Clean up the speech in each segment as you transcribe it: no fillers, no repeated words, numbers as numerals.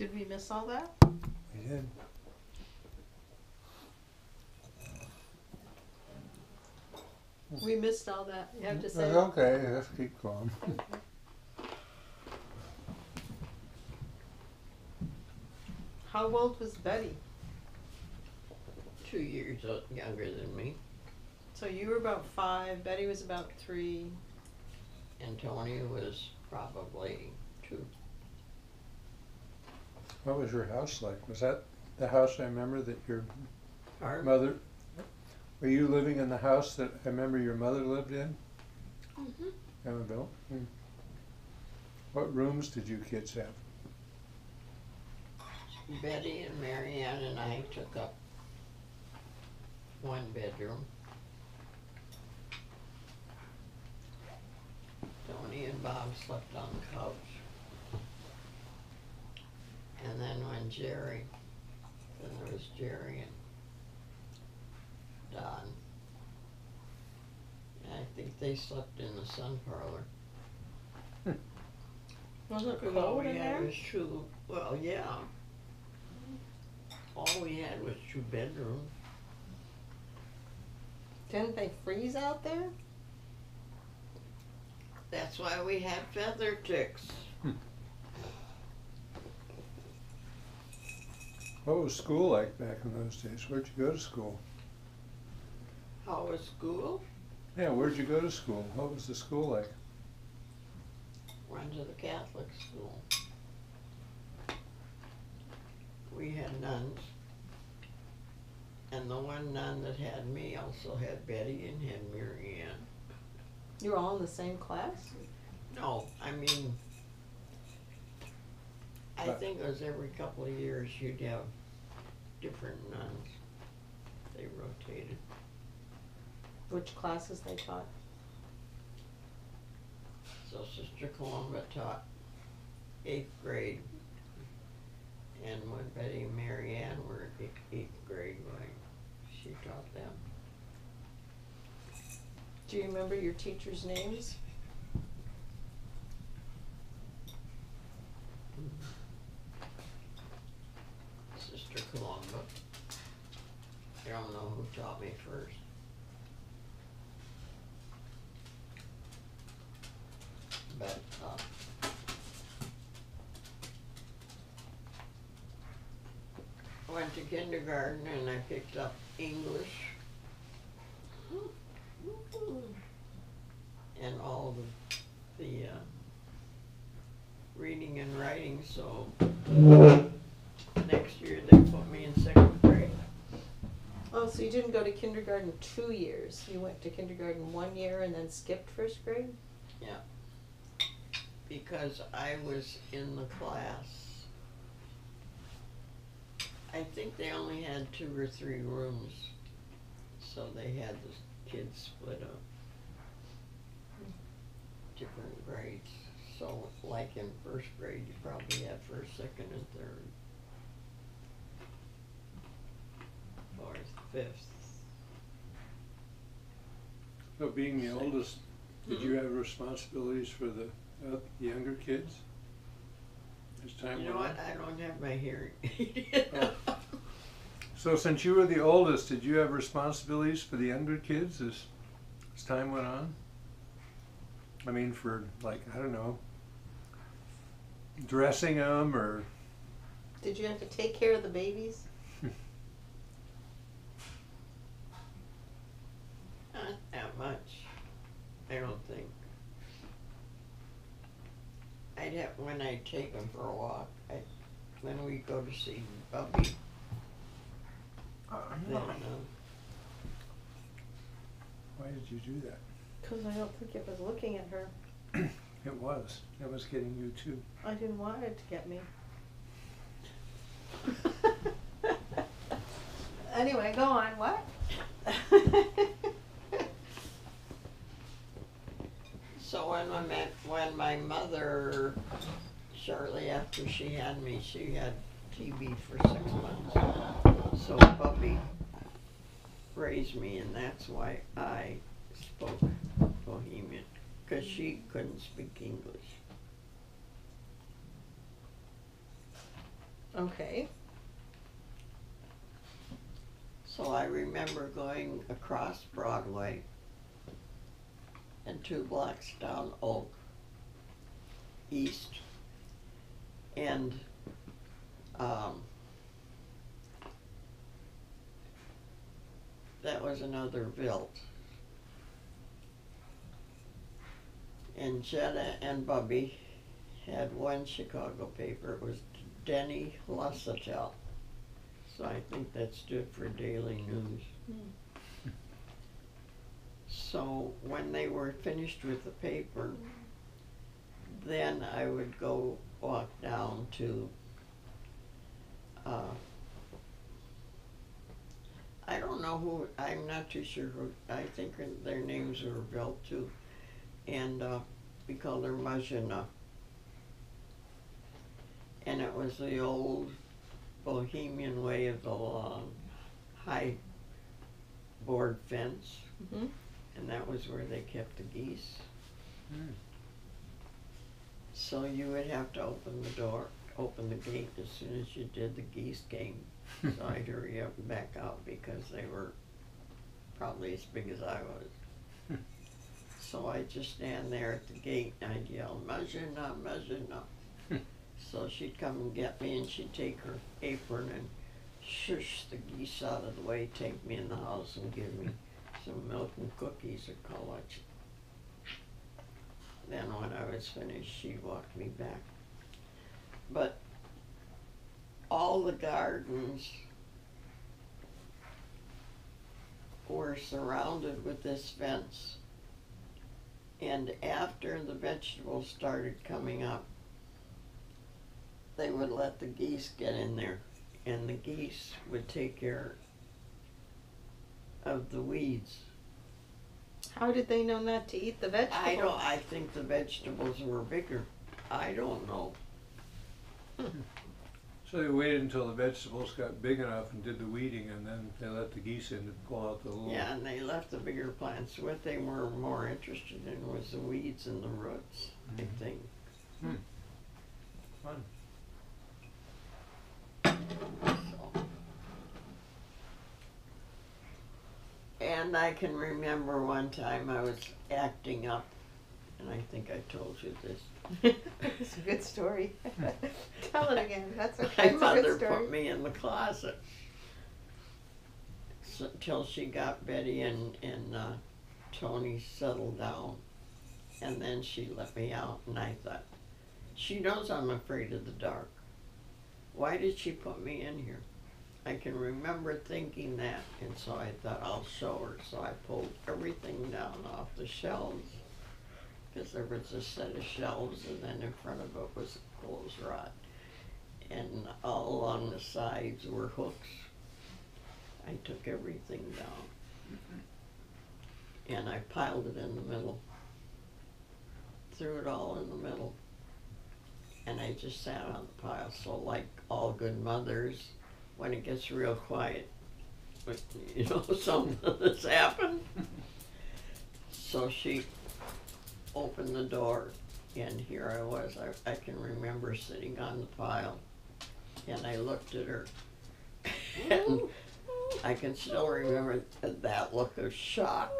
Did we miss all that? We did. We missed all that, you have to say. Okay, let's keep going. How old was Betty? 2 years younger than me. So you were about 5, Betty was about 3. And Tony was probably 2. What was your house like? Was that the house I remember that your Pardon? mother, were you living in the house that I remember your mother lived in? Mm-hmm. Vilt? What rooms did you kids have? Betty and Marianne and I took up 1 bedroom. Tony and Bob slept on the couch. And then when Jerry, then there was Jerry and Don. And I think they slept in the sun parlor. Wasn't it Because all cold we in had there? was 2, well, yeah. All we had was 2 bedrooms. Didn't they freeze out there? That's why we had feather ticks. What was school like back in those days? Where'd you go to school? How was school? Yeah, where'd you go to school? What was the school like? Went to the Catholic school. We had nuns. And the one nun that had me also had Betty and had Mary Ann. You were all in the same class? No, I mean, I But- think it was every couple of years you'd have different nuns. They rotated. Which classes they taught? So Sister Columba taught 8th grade. And when Betty and Mary Ann were in 8th grade, she taught them. Do you remember your teachers' names? Sister Columba. I don't know who taught me first. But I went to kindergarten and I picked up English and all the reading and writing, so next year they put me in 2nd grade. Oh, so you didn't go to kindergarten 2 years. You went to kindergarten 1 year and then skipped 1st grade? Yeah. Because I was in the class. I think they only had 2 or 3 rooms, so they had the kids split up. Different grades. So like in 1st grade, you probably had 1st, 2nd, and 3rd. 4th, 5th. So being the Six. oldest, did you have responsibilities for the younger kids? As time You know went what? on? I don't have my hearing. Oh. So since you were the oldest, did you have responsibilities for the younger kids as time went on? I mean, for like, I don't know, dressing them or... Did you have to take care of the babies? Not that much, I don't think. I'd have, when I'd take them for a walk, when we go to see Bubby, then, Why did you do that? Because I don't think it was looking at her. It was. It was getting you too. I didn't want it to get me. Anyway, go on. What? so when my mother, shortly after she had me, she had TB for 6 months. So Bubby raised me, and that's why I spoke Bohemian, because she couldn't speak English. Okay. So I remember going across Broadway and 2 blocks down Oak East, and that was another Vilt. And Jenna and Bubby had one Chicago paper. It was Denny Lussatel. So I think that stood for Daily News. Mm. So when they were finished with the paper, then I would go walk down to, I don't know who, I'm not too sure who, I think their names were Vilt too. And we called her Majina. And it was the old Bohemian way of the long, high board fence. Mm-hmm. And that was where they kept the geese. Mm. So you would have to open the gate as soon as you did, the geese came. So I'd hurry up and back out because they were probably as big as I was. So I'd just stand there at the gate and I'd yell, Majina, Majina. So she'd come and get me and she'd take her apron and shush the geese out of the way, take me in the house and give me some milk and cookies or college. Then when I was finished, she walked me back. But all the gardens were surrounded with this fence. And after the vegetables started coming up, they would let the geese get in there. And the geese would take care of the weeds. How did they know not to eat the vegetables? I think the vegetables were bigger. I don't know. So they waited until the vegetables got big enough and did the weeding, and then they let the geese in to pull out the little... Yeah, and they left the bigger plants. What they were more interested in was the weeds and the roots, I think. Hmm. Fun. So. And I can remember one time I was acting up, and I think I told you this. It's a good story. Tell it again. That's okay. My It's a mother good story. put me in the closet till she got Betty and Tony settled down, and then she let me out. And I thought, she knows I'm afraid of the dark. Why did she put me in here? I can remember thinking that, and so I thought I'll show her. So I pulled everything down off the shelves, because there was a set of shelves, and then in front of it was a clothes rod. And all along the sides were hooks. I took everything down, and I piled it in the middle. Threw it all in the middle. And I just sat on the pile. So like all good mothers, when it gets real quiet, you know, something has happened. So she opened the door, and here I was. I can remember sitting on the pile, and I looked at her, and I can still remember that look of shock.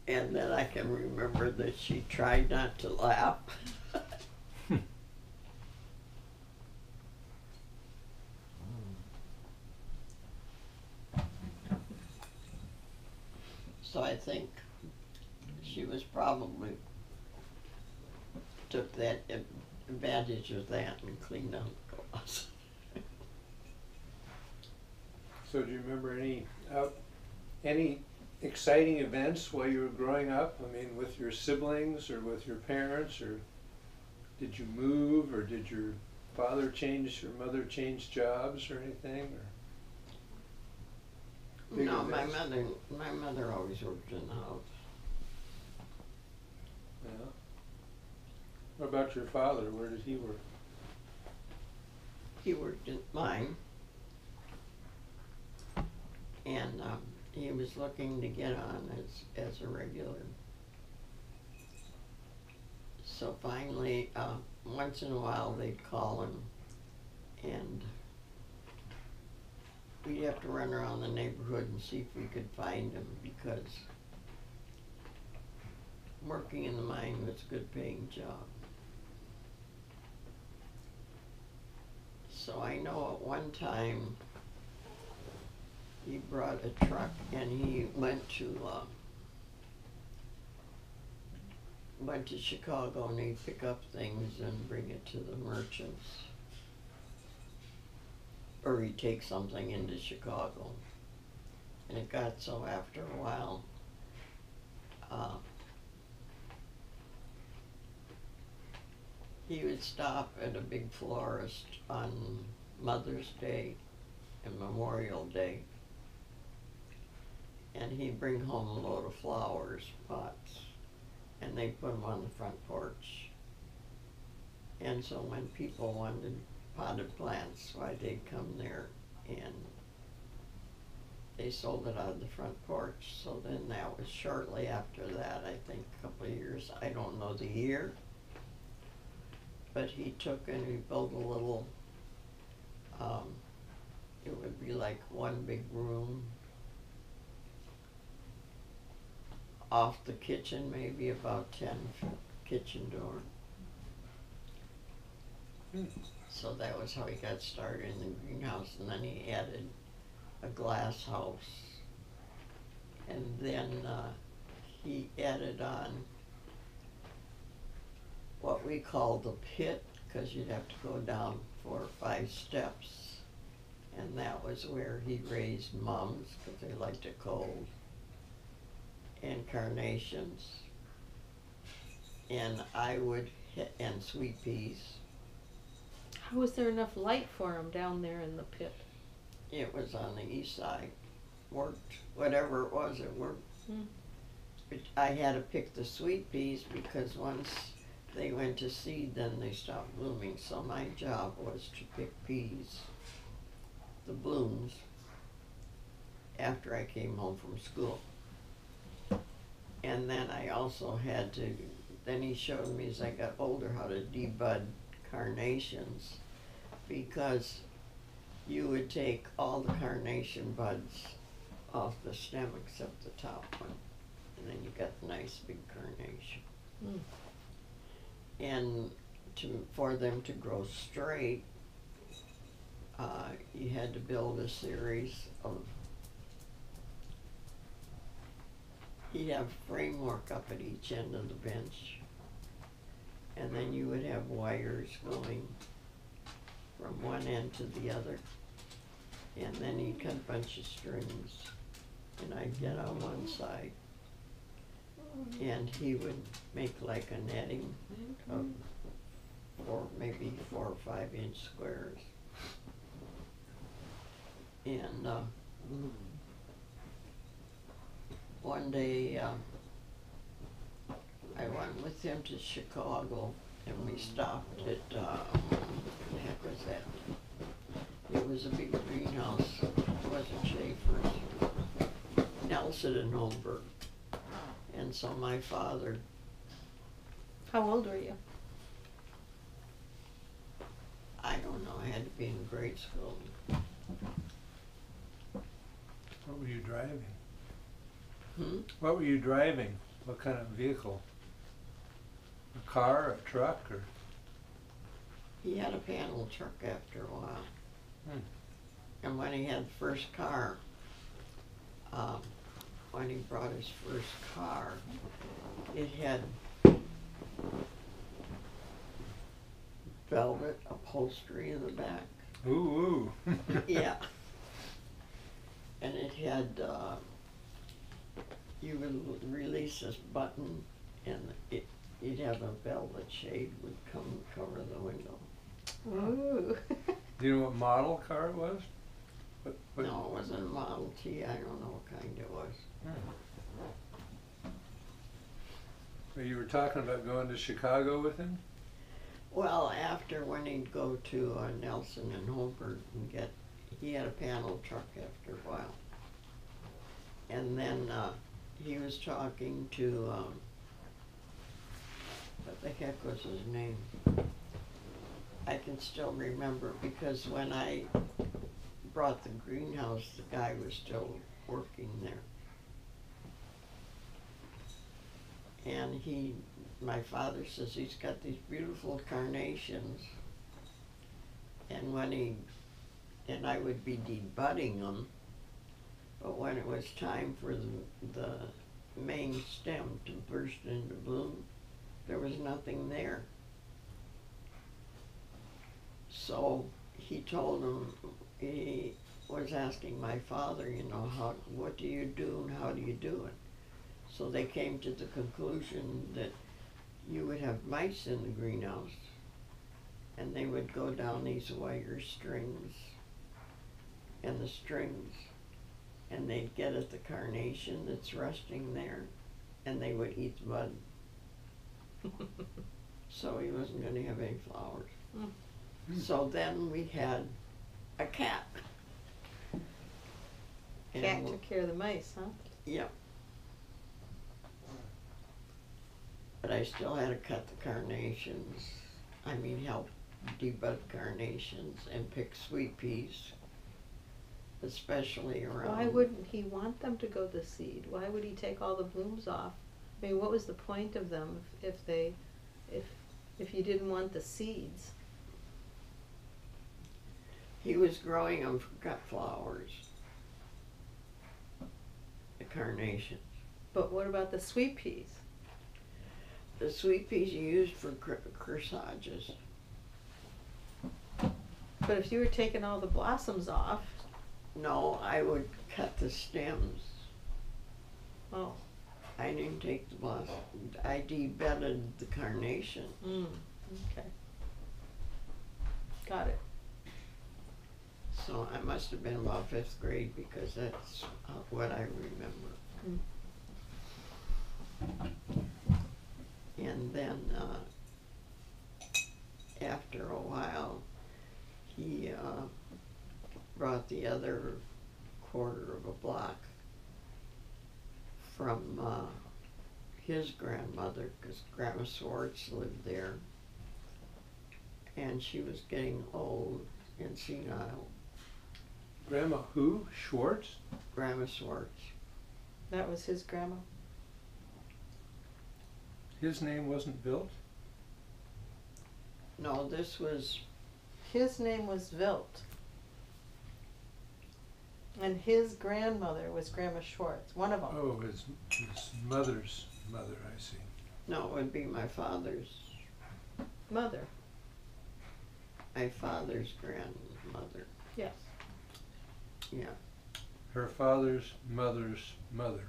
And then I can remember that she tried not to laugh. So I think she was probably took that advantage of that and cleaned out the closet. So do you remember any exciting events while you were growing up? I mean, with your siblings or with your parents, or did you move, or did your father change or mother change jobs or anything? Or big No, events? my mother always worked in the house. Yeah. What about your father? Where did he work? He worked in mine, and he was looking to get on as a regular. So finally, once in a while they'd call him, and we'd have to run around the neighborhood and see if we could find him, because working in the mine was a good paying job. So I know at one time he brought a truck and he went to Chicago, and he'd pick up things and bring it to the merchants. Or he'd take something into Chicago. And it got so after a while, he would stop at a big florist on Mother's Day and Memorial Day, and he'd bring home a load of flowers, pots, and they'd put them on the front porch. And so when people wanted potted plants, why, they'd come there and they sold it out of the front porch. So then that was shortly after that, I think a couple of years, I don't know the year, but he took and he built a little, it would be like one big room off the kitchen, maybe about 10 kitchen door. So that was how he got started in the greenhouse, and then he added a glass house, and then he added on what we call the pit, because you'd have to go down 4 or 5 steps, and that was where he raised mums, because they liked it cold, and carnations, and and sweet peas. How was there enough light for him down there in the pit? It was on the east side. Worked. Whatever it was, it worked. But I had to pick the sweet peas, because once they went to seed, then they stopped blooming. So my job was to pick peas, the blooms, after I came home from school. And then I also had to, then he showed me as I got older how to debud carnations, because you would take all the carnation buds off the stem except the top one, and then you got the nice big carnation. And for them to grow straight, you had to build a series of, you'd have framework up at each end of the bench, and then you would have wires going from one end to the other, and then he'd cut a bunch of strings, and I'd get on one side, and he would make like a netting of maybe 4 or 5 inch squares. And one day I went with him to Chicago, and we stopped at, what the heck was that? It was a big greenhouse. It wasn't Schaefer's. Nelson and Holberg. And so my father. How old were you? I don't know, I had to be in grade school. What were you driving? Hmm? What were you driving? What kind of vehicle? A car, a truck, or? He had a panel truck after a while. And when he had the first car, when he brought his first car, it had velvet upholstery in the back. Ooh, ooh. Yeah. And it had, you would release this button, and you'd have a velvet shade would come cover the window. Ooh. Do you know what model car it was? What? No, it wasn't a Model T. I don't know what kind it was. Well, you were talking about going to Chicago with him? Well, after when he'd go to Nelson and Holbert and he had a panel truck after a while. And then he was talking to, what the heck was his name? I can still remember, because when I brought the greenhouse, the guy was still working there. And my father says he's got these beautiful carnations, and and I would be debudding them, but when it was time for the main stem to burst into bloom, there was nothing there. So he told him, he was asking my father, what do you do and how do you do it? So they came to the conclusion that you would have mice in the greenhouse, and they would go down these wire strings and the strings, and they'd get at the carnation that's resting there, and they would eat the bud. So he wasn't going to have any flowers. So then we had a cat. Cat took care of the mice, huh? Yep. But I still had to cut the carnations. Help debud carnations and pick sweet peas, especially around. Why wouldn't he want them to go to seed? Why would he take all the blooms off? I mean, what was the point of them if you didn't want the seeds? He was growing them for cut flowers, the carnations. But what about the sweet peas? The sweet peas you used for corsages. But if you were taking all the blossoms off. No, I would cut the stems. Oh. I didn't take the blossom. I debedded the carnation. Okay. Got it. So I must have been about 5th grade because that's what I remember. And then after a while, he brought the other quarter of a block from his grandmother, because Grandma Swartz lived there, and she was getting old and senile. Grandma who? Schwartz? Grandma Swartz. That was his grandma? His name wasn't Vilt? No, this was... His name was Vilt. And his grandmother was Grandma Schwartz, one of them. Oh, his mother's mother, I see. No, it would be my father's... Mother. My father's grandmother. Yes. Yeah. Her father's mother's mother.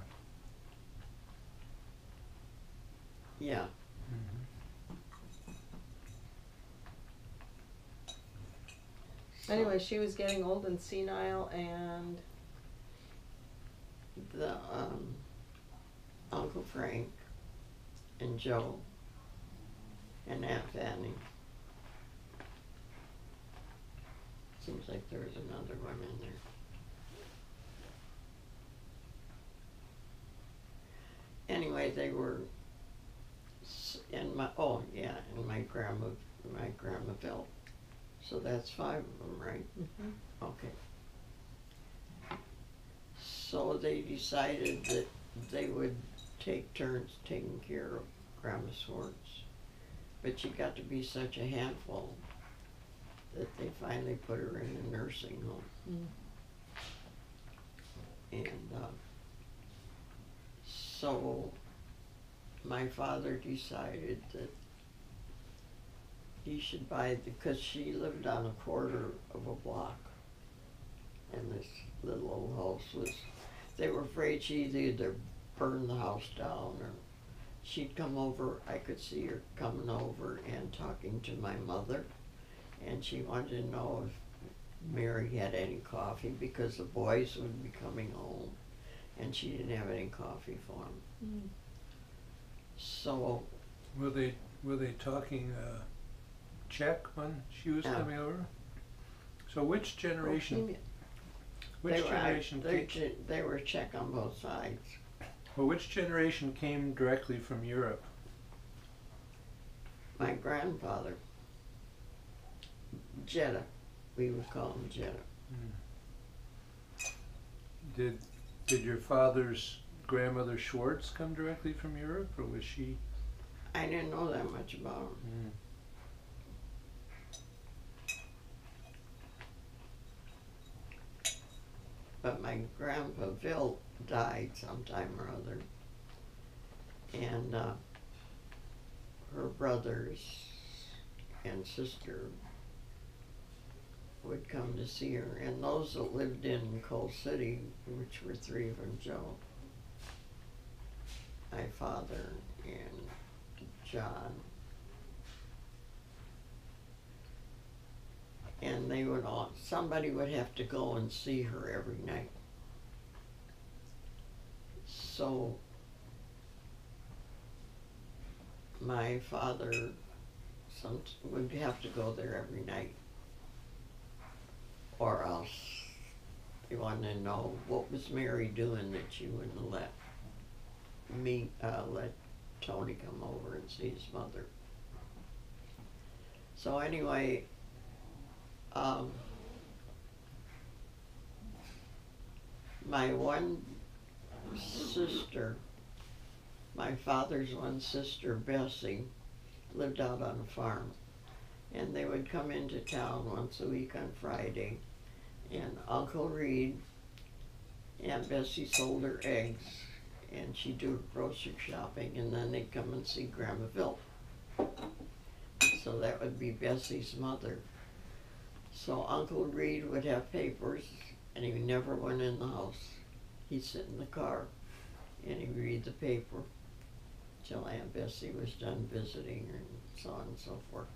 Yeah. Anyway, she was getting old and senile, and The Uncle Frank and Joe and Aunt Fanny. Seems like there was another one in there. Anyway, they were in my grandma Vilt. So that's 5 of them, right? Okay. So they decided that they would take turns taking care of Grandma Swartz. But she got to be such a handful that they finally put her in a nursing home. And so my father decided that he should buy, because she lived on a quarter of a block, and this little old house was, they were afraid she'd either burn the house down, or she'd come over. I could see her coming over and talking to my mother, and she wanted to know if Mary had any coffee, because the boys would be coming home, and she didn't have any coffee for them. So Were they talking Czech when she was coming over? So which generation? Which generation? They were Czech on both sides. Well, which generation came directly from Europe? My grandfather, Jetta, we would call him Jetta. Did your father's grandmother Schwartz come directly from Europe, or was she? I didn't know that much about him. But my grandpa Vilt died sometime or other. And her brothers and sister would come to see her. And those that lived in Coal City, which were three of them, Joe, my father, and John. And they would all, somebody would have to go and see her every night. So my father would have to go there every night, or else he wanted to know what was Mary doing that she wouldn't let Tony come over and see his mother. So anyway, my one sister, my father's one sister, Bessie, lived out on a farm. And they would come into town once a week on Friday. And Uncle Reed and Bessie sold her eggs. And she'd do grocery shopping. And then they'd come and see Grandma Vilt. So that would be Bessie's mother. So Uncle Reed would have papers, and he never went in the house. He'd sit in the car, and he'd read the paper till Aunt Bessie was done visiting her, and so on and so forth.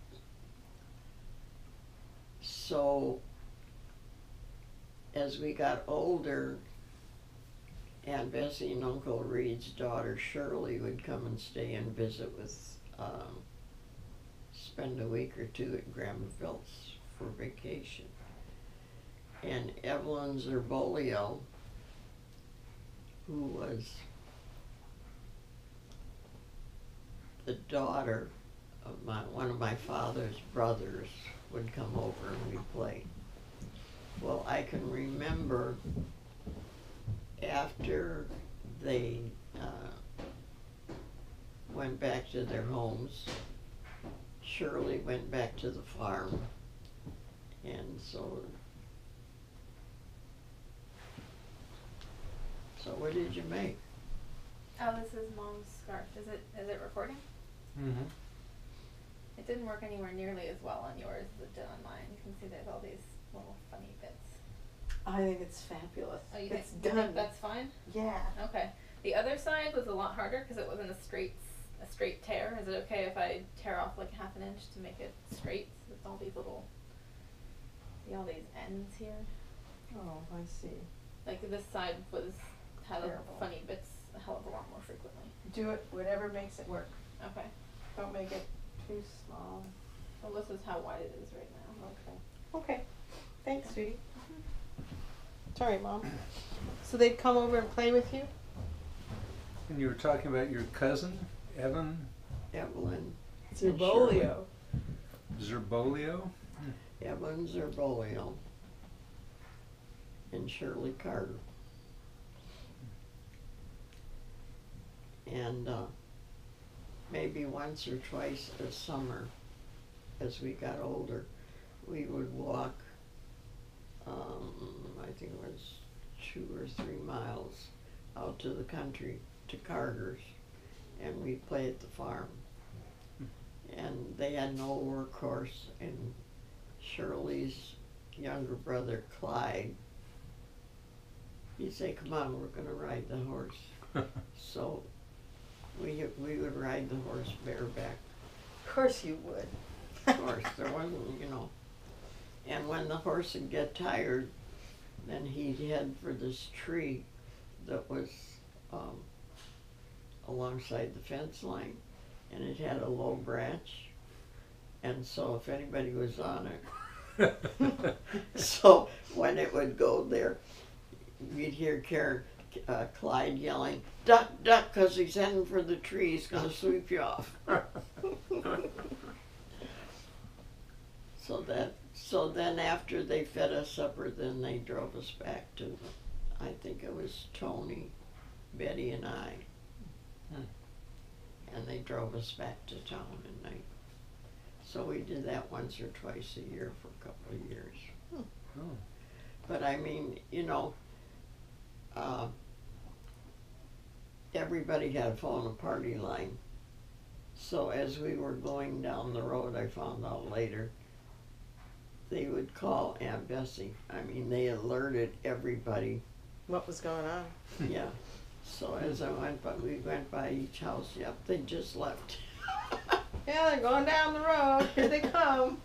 So as we got older, Aunt Bessie and Uncle Reed's daughter Shirley would come and stay and visit with, spend a week or two at Grandma Vilt's for vacation. And Evelyn Zerbolio, who was the daughter of one of my father's brothers, would come over and we'd play. Well, I can remember after they went back to their homes, Shirley went back to the farm, and so what did you make? Oh, this is Mom's scarf. Is it recording? Mm-hmm. It didn't work anywhere nearly as well on yours as it did on mine. You can see there's all these little funny bits. I think it's fabulous. Oh, you it's think, done. You think that's fine? Yeah. Okay. The other side was a lot harder because it wasn't a straight tear. Is it okay if I tear off like half an inch to make it straight? So it's all these little, see all these ends here? Oh, I see. Like this side had Terrible. funny bits a hell of a lot more frequently. Do it, whatever makes it work. Okay. Don't make it too small. Well, this is how wide it is right now. Okay. Okay. Thanks, sweetie. Sorry, Mom. So they'd come over and play with you? And you were talking about your cousin, Evelyn Zerbolio. Zerbolio? Evelyn Zerbolio and Shirley Carter. And maybe once or twice a summer, as we got older, we would walk, I think it was 2 or 3 miles out to the country to Carter's, and we'd play at the farm. And they had no workhorse, and Shirley's younger brother, Clyde, he'd say, "Come on, we're gonna ride the horse." So we would ride the horse bareback. Of course you would. Of course, there wasn't, And when the horse would get tired, then he'd head for this tree that was alongside the fence line, and it had a low branch, and so if anybody was on it, so when it would go there, we'd hear Clyde yelling, "Duck, duck, 'cause he's heading for the tree, he's gonna sweep you off." So then after they fed us supper, then they drove us back to I think it was Tony, Betty, and I. And they drove us back to town at night. So we did that once or twice a year for a couple of years. Oh. But I mean, you know, everybody had a phone a party line. So as we were going down the road, I found out later, they would call Aunt Bessie. I mean, they alerted everybody. What was going on? Yeah. So as I went by, we went by each house. Yep, they just left. Yeah, they're going down the road. Here they come.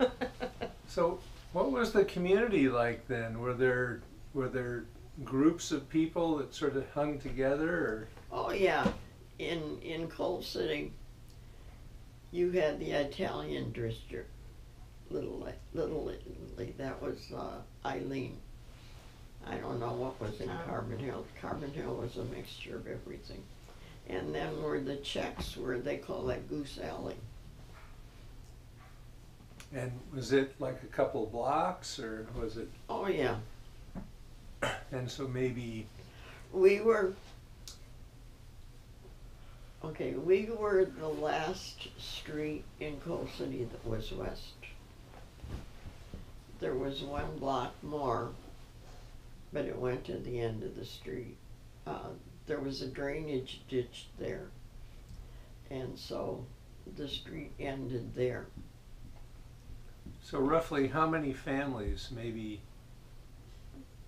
So, what was the community like then? Were there groups of people that sort of hung together, or? Oh yeah, in Coal City, you had the Italian district. Little Italy. That was Eileen. I don't know what was in Carbon Hill. Carbon Hill was a mixture of everything. And then were the Czechs, where they call that Goose Alley. And was it like a couple blocks, or was it? Oh yeah. And so maybe. We were the last street in Coal City that was west. There was one block more, but it went to the end of the street. There was a drainage ditch there, and so the street ended there. So roughly how many families? Maybe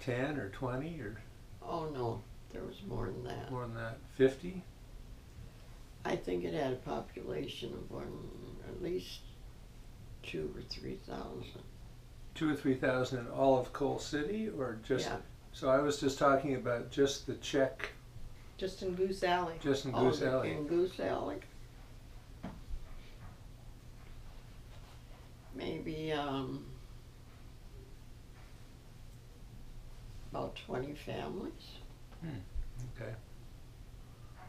10 or 20 or? Oh no, there was more than that. More than that, 50? I think it had a population of at least 2,000 or 3,000. 2,000 or 3,000 in all of Coal City, or just? Yeah. So I was just talking about just the Czech. Just in Goose Alley. Just in Goose Alley. In Goose Alley. Maybe about 20 families. Okay.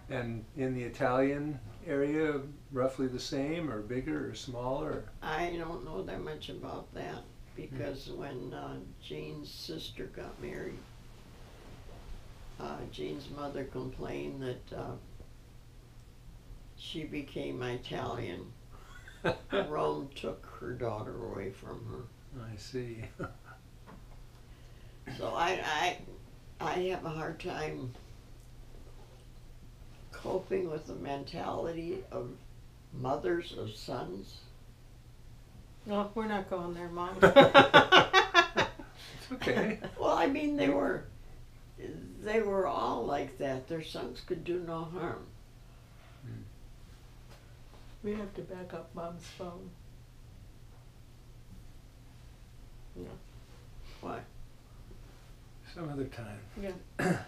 And in the Italian area, roughly the same, or bigger, or smaller? I don't know that much about that, because when Jean's sister got married, Jean's mother complained that she became Italian. Rome took her daughter away from her. I see. So I have a hard time coping with the mentality of mothers of sons. No, we're not going there, Mom. It's okay. Well, I mean, they were all like that. Their sons could do no harm. We have to back up Mom's phone. No. Why? Some other time. Yeah.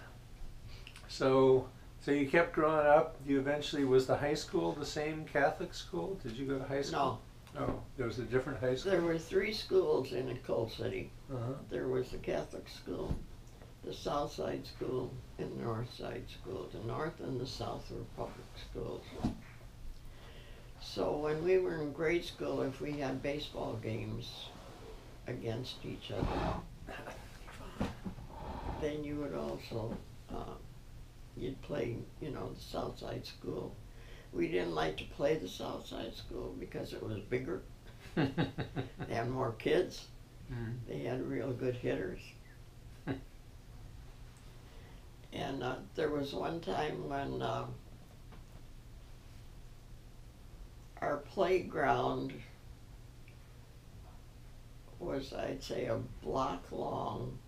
So you kept growing up. You eventually, was the high school the same Catholic school? Did you go to high school? No. Oh, there was a different high school? There were 3 schools in Coal City. Uh-huh. There was the Catholic school, the South Side school, and the North Side school. The North and the South were public schools. So when we were in grade school, if we had baseball games against each other, then you would also, you'd play, you know, the South Side school. We didn't like to play the South Side school because it was bigger. They had more kids. They had real good hitters. And there was one time when our playground was, I'd say, a block long.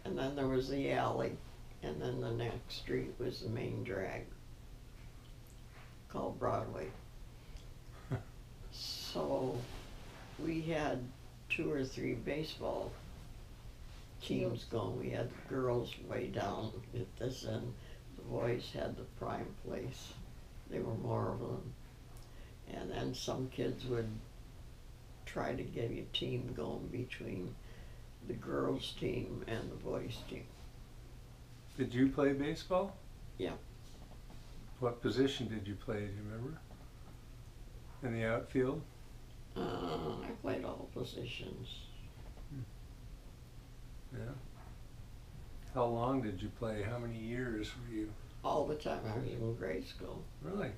And then there was the alley, and then the next street was the main drag, called Broadway. So we had 2 or 3 baseball teams going. We had the girls way down at this end. The boys had the prime place. There were more of them. And then some kids would try to get a team going between the girls' team and the boys' team. Did you play baseball? Yeah. What position did you play, do you remember? In the outfield? I played all positions. Yeah. How long did you play? How many years were you? All the time I was in grade school. Really?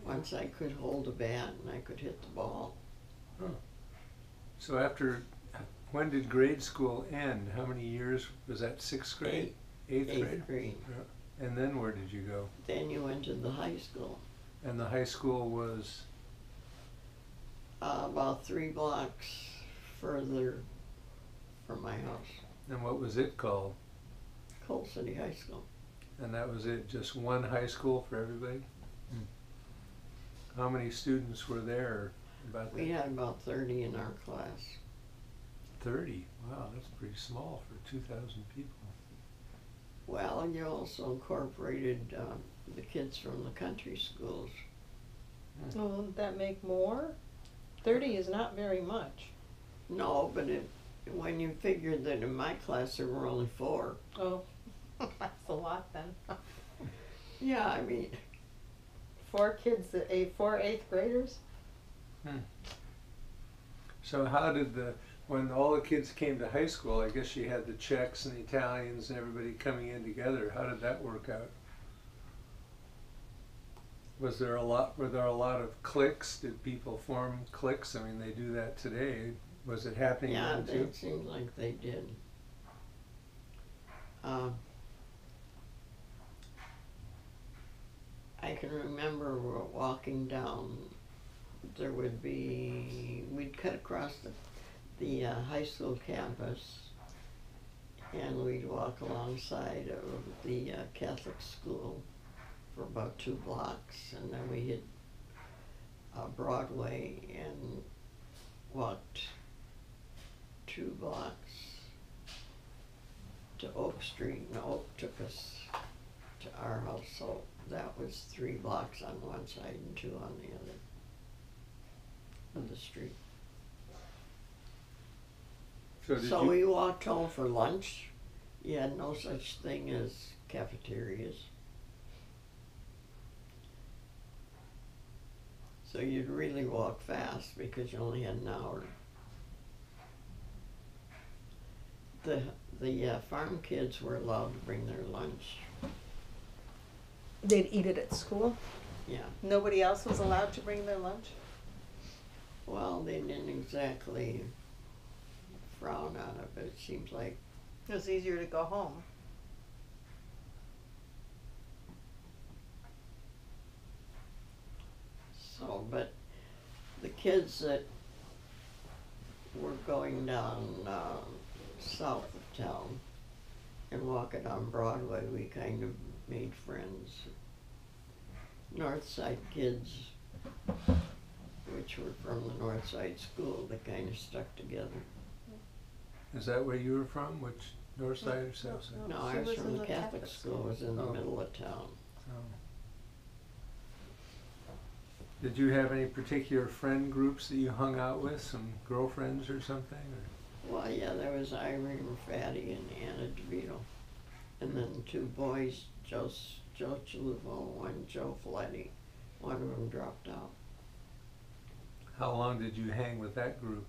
Once I could hold a bat and I could hit the ball. So when did grade school end? How many years? Was that sixth grade? Eighth grade? Eighth grade. Yeah. And then where did you go? Then you went to the high school. And the high school was? About 3 blocks further from my house. And what was it called? Coal City High School. And that was it? Just one high school for everybody? How many students were there? We had about 30 in our class. 30? Wow, that's pretty small for 2,000 people. Well, you also incorporated the kids from the country schools. Well, wouldn't that make more? 30 is not very much. No, but when you figured that in my class there were only 4. Oh, that's a lot then. Yeah, I mean, 4 kids, 4 eighth graders? So how did when all the kids came to high school, I guess you had the Czechs and the Italians and everybody coming in together. How did that work out? Were there a lot of cliques? Did people form cliques? I mean, they do that today. Was it happening yeah, then too? it seems like they did. I can remember walking down, we'd cut across the high school campus and we'd walk alongside of the Catholic school for about 2 blocks, and then we hit Broadway and walked 2 blocks to Oak Street, and Oak took us to our house, so that was 3 blocks on one side and 2 on the other of the street. So we walked home for lunch. You had no such thing as cafeterias. So you'd really walk fast because you only had an hour. The farm kids were allowed to bring their lunch. They'd eat it at school? Yeah. Nobody else was allowed to bring their lunch? Well, they didn't exactly frown on it, but it seems like It was easier to go home. so. But the kids that were going down south of town and walking on Broadway, we kind of made friends. North Side kids, which were from the North Side school, they kind of stuck together. Is that where you were from? Which north side or south side? No, she I was was from in the the Catholic Catholic school, it was in the Oh. middle of town. Did you have any particular friend groups that you hung out with? Some girlfriends or something? Or? Well, yeah, there was Irene Fatty and Anna DeVito. And then 2 boys, Joe Chalupo and Joe Fletty. One of them dropped out. How long did you hang with that group?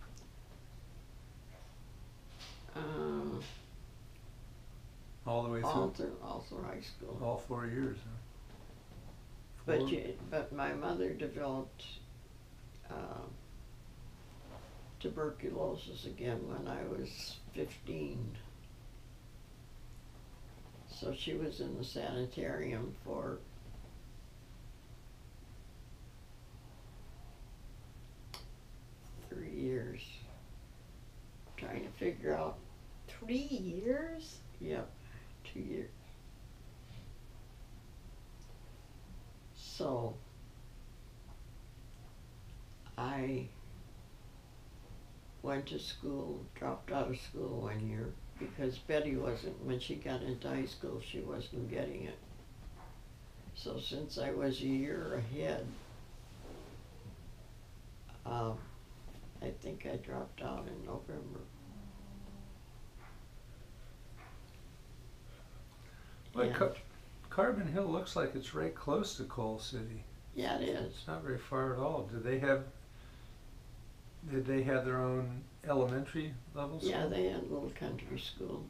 All the way All through? through high school. All 4 years, huh? 4? But my mother developed tuberculosis again when I was 15. So she was in the sanitarium for 3 years, trying to figure out. 3 years? Yep, 2 years. So I went to school, dropped out of school 1 year because Betty wasn't, when she got into high school, she wasn't getting it. So since I was a year ahead, I think I dropped out in November. Well, And- Carbon Hill looks like it's right close to Coal City. Yeah, it is. It's not very far at all. Do they have Did they have their own elementary level school? Yeah, they had a little country school.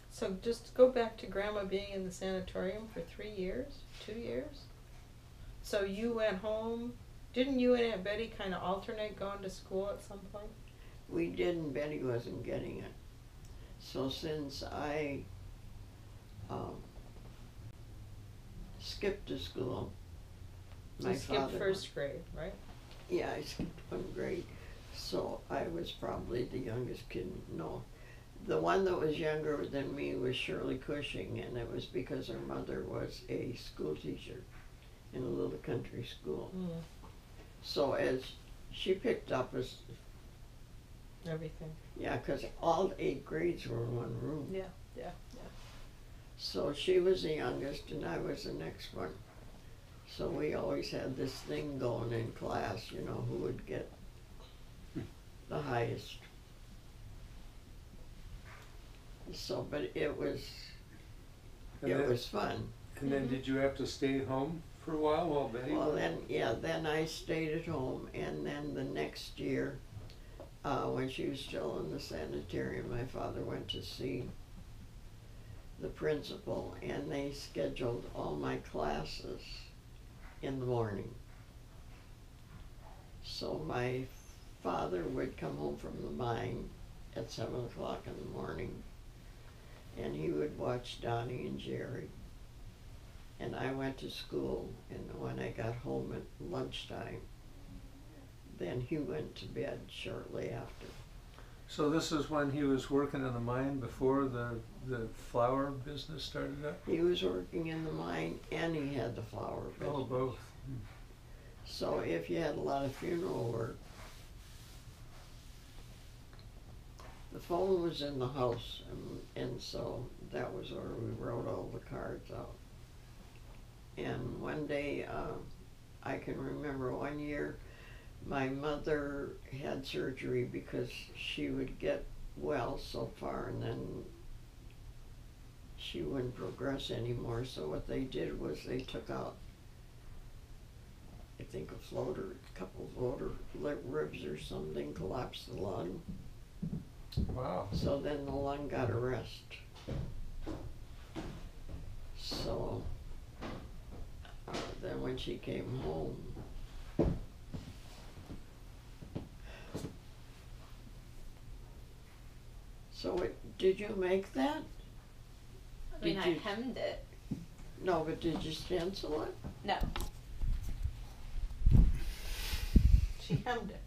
So just go back to Grandma being in the sanatorium for 3 years, 2 years? So you went home, didn't you and Aunt Betty kind of alternate going to school at some point? We did, and Betty wasn't getting it. So since I skipped to school, You skipped first grade, right? Yeah, I skipped 1 grade. So I was probably the youngest kid. No, the one that was younger than me was Shirley Cushing, and it was because her mother was a school teacher in a little country school. Mm. So as she picked up as, Everything. yeah, because all 8 grades were in one room. Yeah, yeah, yeah. So she was the youngest and I was the next one. So we always had this thing going in class, you know, who would get the highest. So, but it was fun. And then did you have to stay home for a while Betty? Well, then I stayed at home, and then the next year, when she was still in the sanitarium, my father went to see the principal, and they scheduled all my classes in the morning. So my father would come home from the mine at 7 o'clock in the morning, and he would watch Donnie and Jerry. And I went to school, and when I got home at lunchtime, then he went to bed shortly after. So this is when he was working in the mine before the flour business started up? He was working in the mine and he had the flour business. Oh, both. So if you had a lot of funeral work, the phone was in the house, and so that was where we wrote all the cards out. And one day, I can remember one year, my mother had surgery because she would get well so far and then she wouldn't progress anymore. So what they did was they took out, I think, a couple of floater ribs or something, collapsed the lung. Wow. So then the lung got a rest. So then when she came home, did you make that? I mean, Did I you- hemmed it. No, but did you stencil it? No, She hemmed it.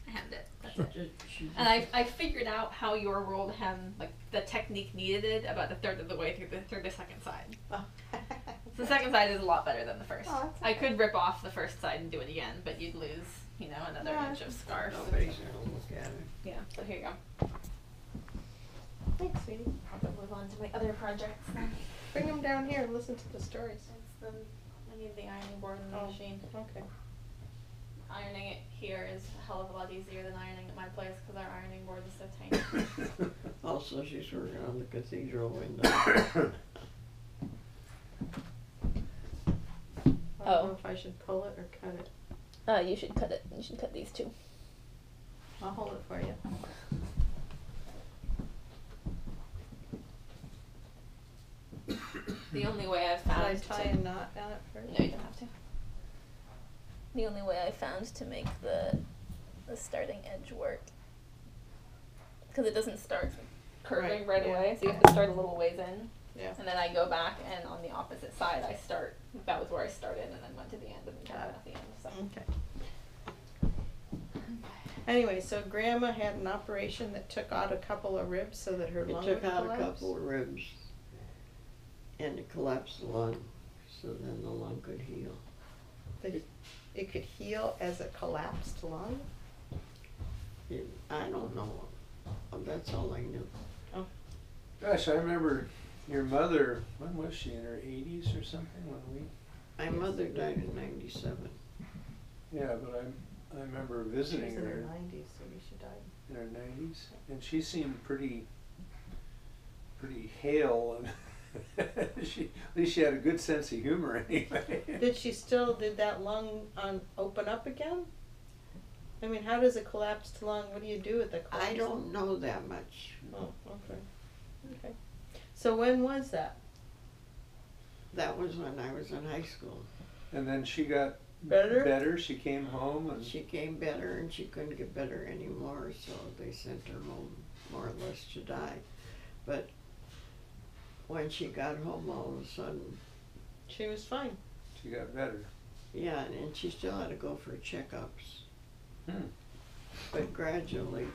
I hemmed it. That's it. She And I figured out how your rolled hem, like the technique needed about a third of the way through the second side. Oh. So the second side is a lot better than the first. Oh, that's I okay. could rip off the first side and do it again, but you'd lose, another Yeah. inch of scarf. Nobody's gonna look at it. Yeah, so here you go. Thanks, sweetie. I'll go move on to my other projects then. Bring them down here and listen to the stories. I need the ironing board and the Oh. machine. Okay. Ironing it here is a hell of a lot easier than ironing at my place because our ironing board is so tiny. Also, she's working on the cathedral window. I don't Oh. know if I should pull it or cut it. You should cut it. You should cut these two. I'll hold it for you. The only way I've Should I found tie a knot on it first? No, you don't have to. The only way I found to make the starting edge work, because it doesn't start curving right yeah. away, so you have to start a little ways in, Yeah. and then I go back, and on the opposite side I start, that was where I started, and then went to the end, and then came Got back at the end, so. Okay. Anyway, so Grandma had an operation that took out a couple of ribs so that her It lung took would out collapse. a couple of ribs and it collapsed the lung, so then the lung could heal. It could heal as a collapsed lung? I don't know. That's all I knew. Gosh, I remember your mother, when was she, in her 80s or something when My mother died in 97. yeah, but I remember She was visiting in her her 90s, so she died. in her 90s, and she seemed pretty hale, and at least she had a good sense of humor anyway. Did that lung open up again? I mean, how does it collapse to lung? What do you do with the collapse? I don't know that much. Oh, okay. Okay. So when was that? That was when I was in high school. And then she got Better? better, she came home and She came better and she couldn't get better anymore, so they sent her home more or less to die. But when she got home, all of a sudden, She was fine. she got better. yeah, and she still had to go for checkups. Hmm. But gradually,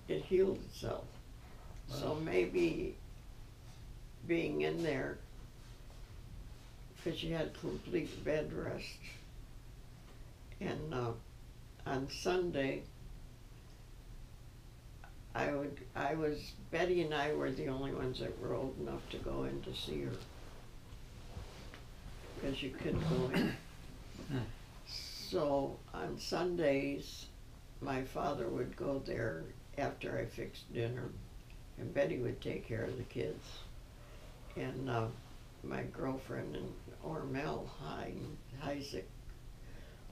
it healed itself. So Wow. maybe being in there, because she had complete bed rest. And on Sunday, Betty and I were the only ones that were old enough to go in to see her. Because you couldn't go in. So on Sundays, my father would go there after I fixed dinner, and Betty would take care of the kids. And my girlfriend and Ormel Isaac,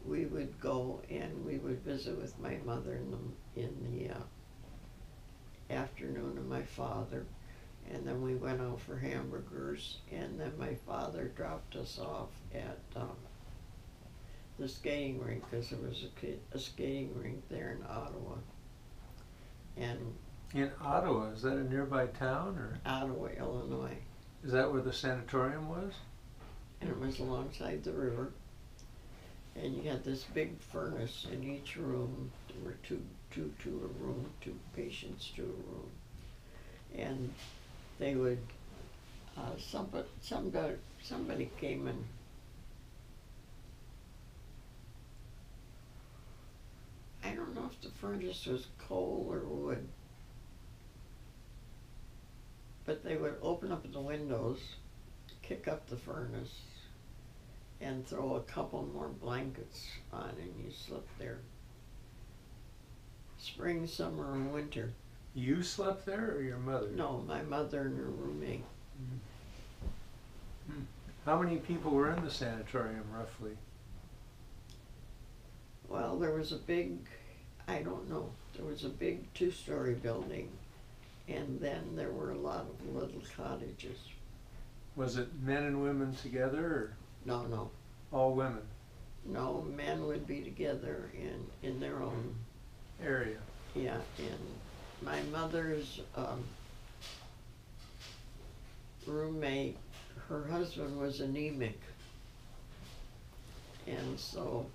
we would go and we would visit with my mother in the afternoon, and my father, and then we went out for hamburgers, and then my father dropped us off at the skating rink, because there was a skating rink there in Ottawa. And In Ottawa, is that a nearby town, or Ottawa, Illinois, is that where the sanatorium was? and it was alongside the river. And you had this big furnace in each room. There were two to a room, two patients to a room. And they would, somebody came and I don't know if the furnace was coal or wood, but they would open up the windows, kick up the furnace, and throw a couple more blankets on, and you slept there. Spring, summer, and winter. You slept there, or your mother? No, my mother and her roommate. How many people were in the sanatorium, roughly? Well, there was a big, I don't know, there was a big two-story building, and then there were a lot of little cottages. Was it men and women together, or No, all women? no, men would be together in their own, Area. yeah, and my mother's roommate, her husband was anemic, and so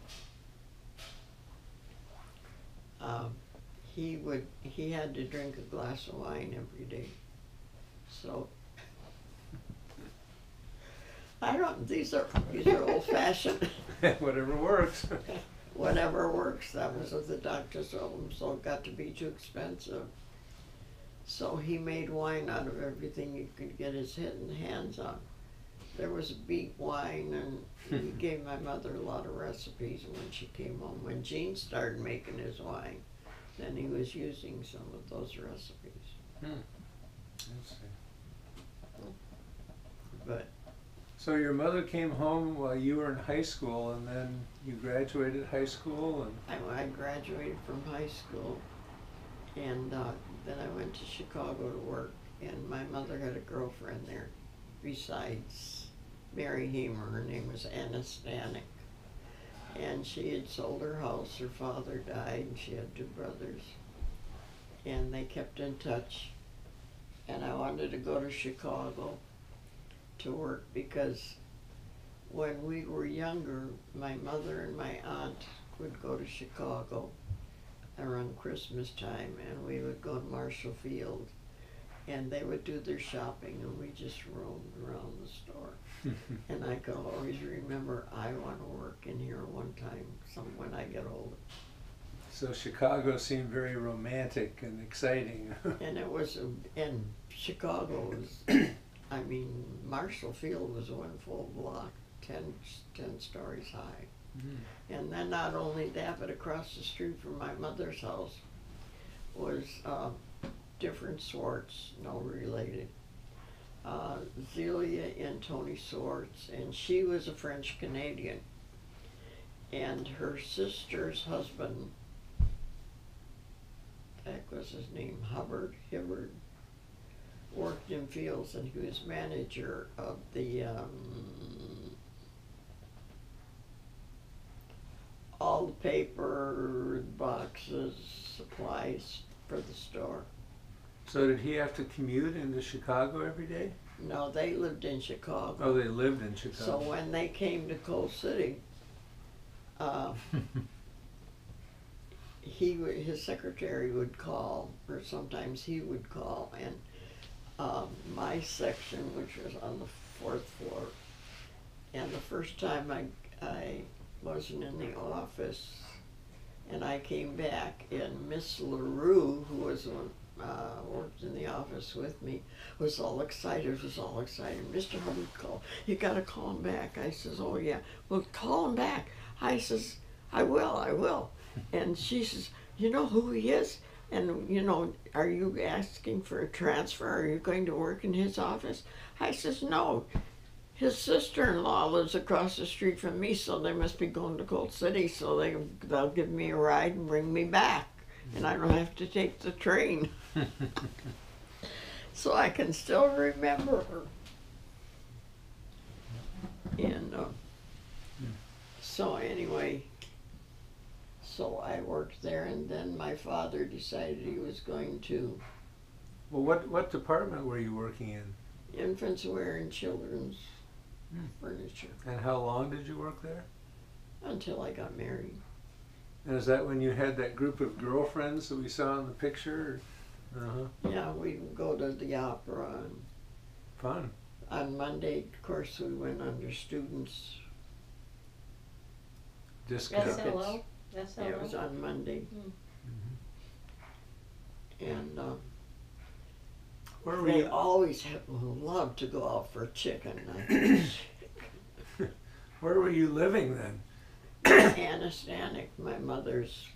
he had to drink a glass of wine every day. So these are old fashioned. Whatever works. Whatever works, that was what the doctor told him, so it got to be too expensive. So he made wine out of everything he could get his hands on. There was beet wine, and he gave my mother a lot of recipes when she came home. When Gene started making his wine, then he was using some of those recipes. Let's see. But So your mother came home while you were in high school, and then you graduated high school, and I graduated from high school, and then I went to Chicago to work, and my mother had a girlfriend there besides Mary Hamer. Her name was Anna Stanek, and she had sold her house. Her father died, and she had two brothers, and they kept in touch. And I wanted to go to Chicago to work because when we were younger, my mother and my aunt would go to Chicago around Christmas time, and we would go to Marshall Field, and they would do their shopping, and we just roamed around the store. And I could always remember, I want to work in here one time, when I get older. so Chicago seemed very romantic and exciting. And it was, and Chicago was, I mean, Marshall Field was one full block, 10 stories high. And then not only that, but across the street from my mother's house was different Swartz, no related. Zelia and Tony Swartz, and she was a French Canadian. And and her sister's husband, that was his name, Hibbard, worked in Fields, and he was manager of the all the paper, boxes, supplies for the store. So did he have to commute into Chicago every day? No, they lived in Chicago. Oh, they lived in So Chicago. when they came to Coal City, his secretary would call, or sometimes he would call, and my section, which was on the 4th floor, and the first time I wasn't in the office, and I came back, and Miss LaRue, who was worked in the office with me, was all excited. Mr. Hubbard called. You gotta call him back. I says, oh yeah, well call him back. I says, I will. And she says, you know who he is? And you know, are you asking for a transfer? Are you going to work in his office? I says, no. His sister-in-law lives across the street from me, so they must be going to Coal City, so they'll give me a ride and bring me back. And I don't have to take the train. So I can still remember her. And so anyway, so I worked there, and then my father decided he was going to Well, what department were you working in? infants wear and children's furniture And how long did you work there? until I got married. And is that when you had that group of girlfriends that we saw in the picture? Uh-huh. Yeah, we'd go to the opera, and Fun. on Monday, of course, we went under students. Discount. SLO? Yeah, it was on Monday. Mhm. And Where were they you? always loved to go out for chicken. Where were you living then? Anna Stanek, my mother's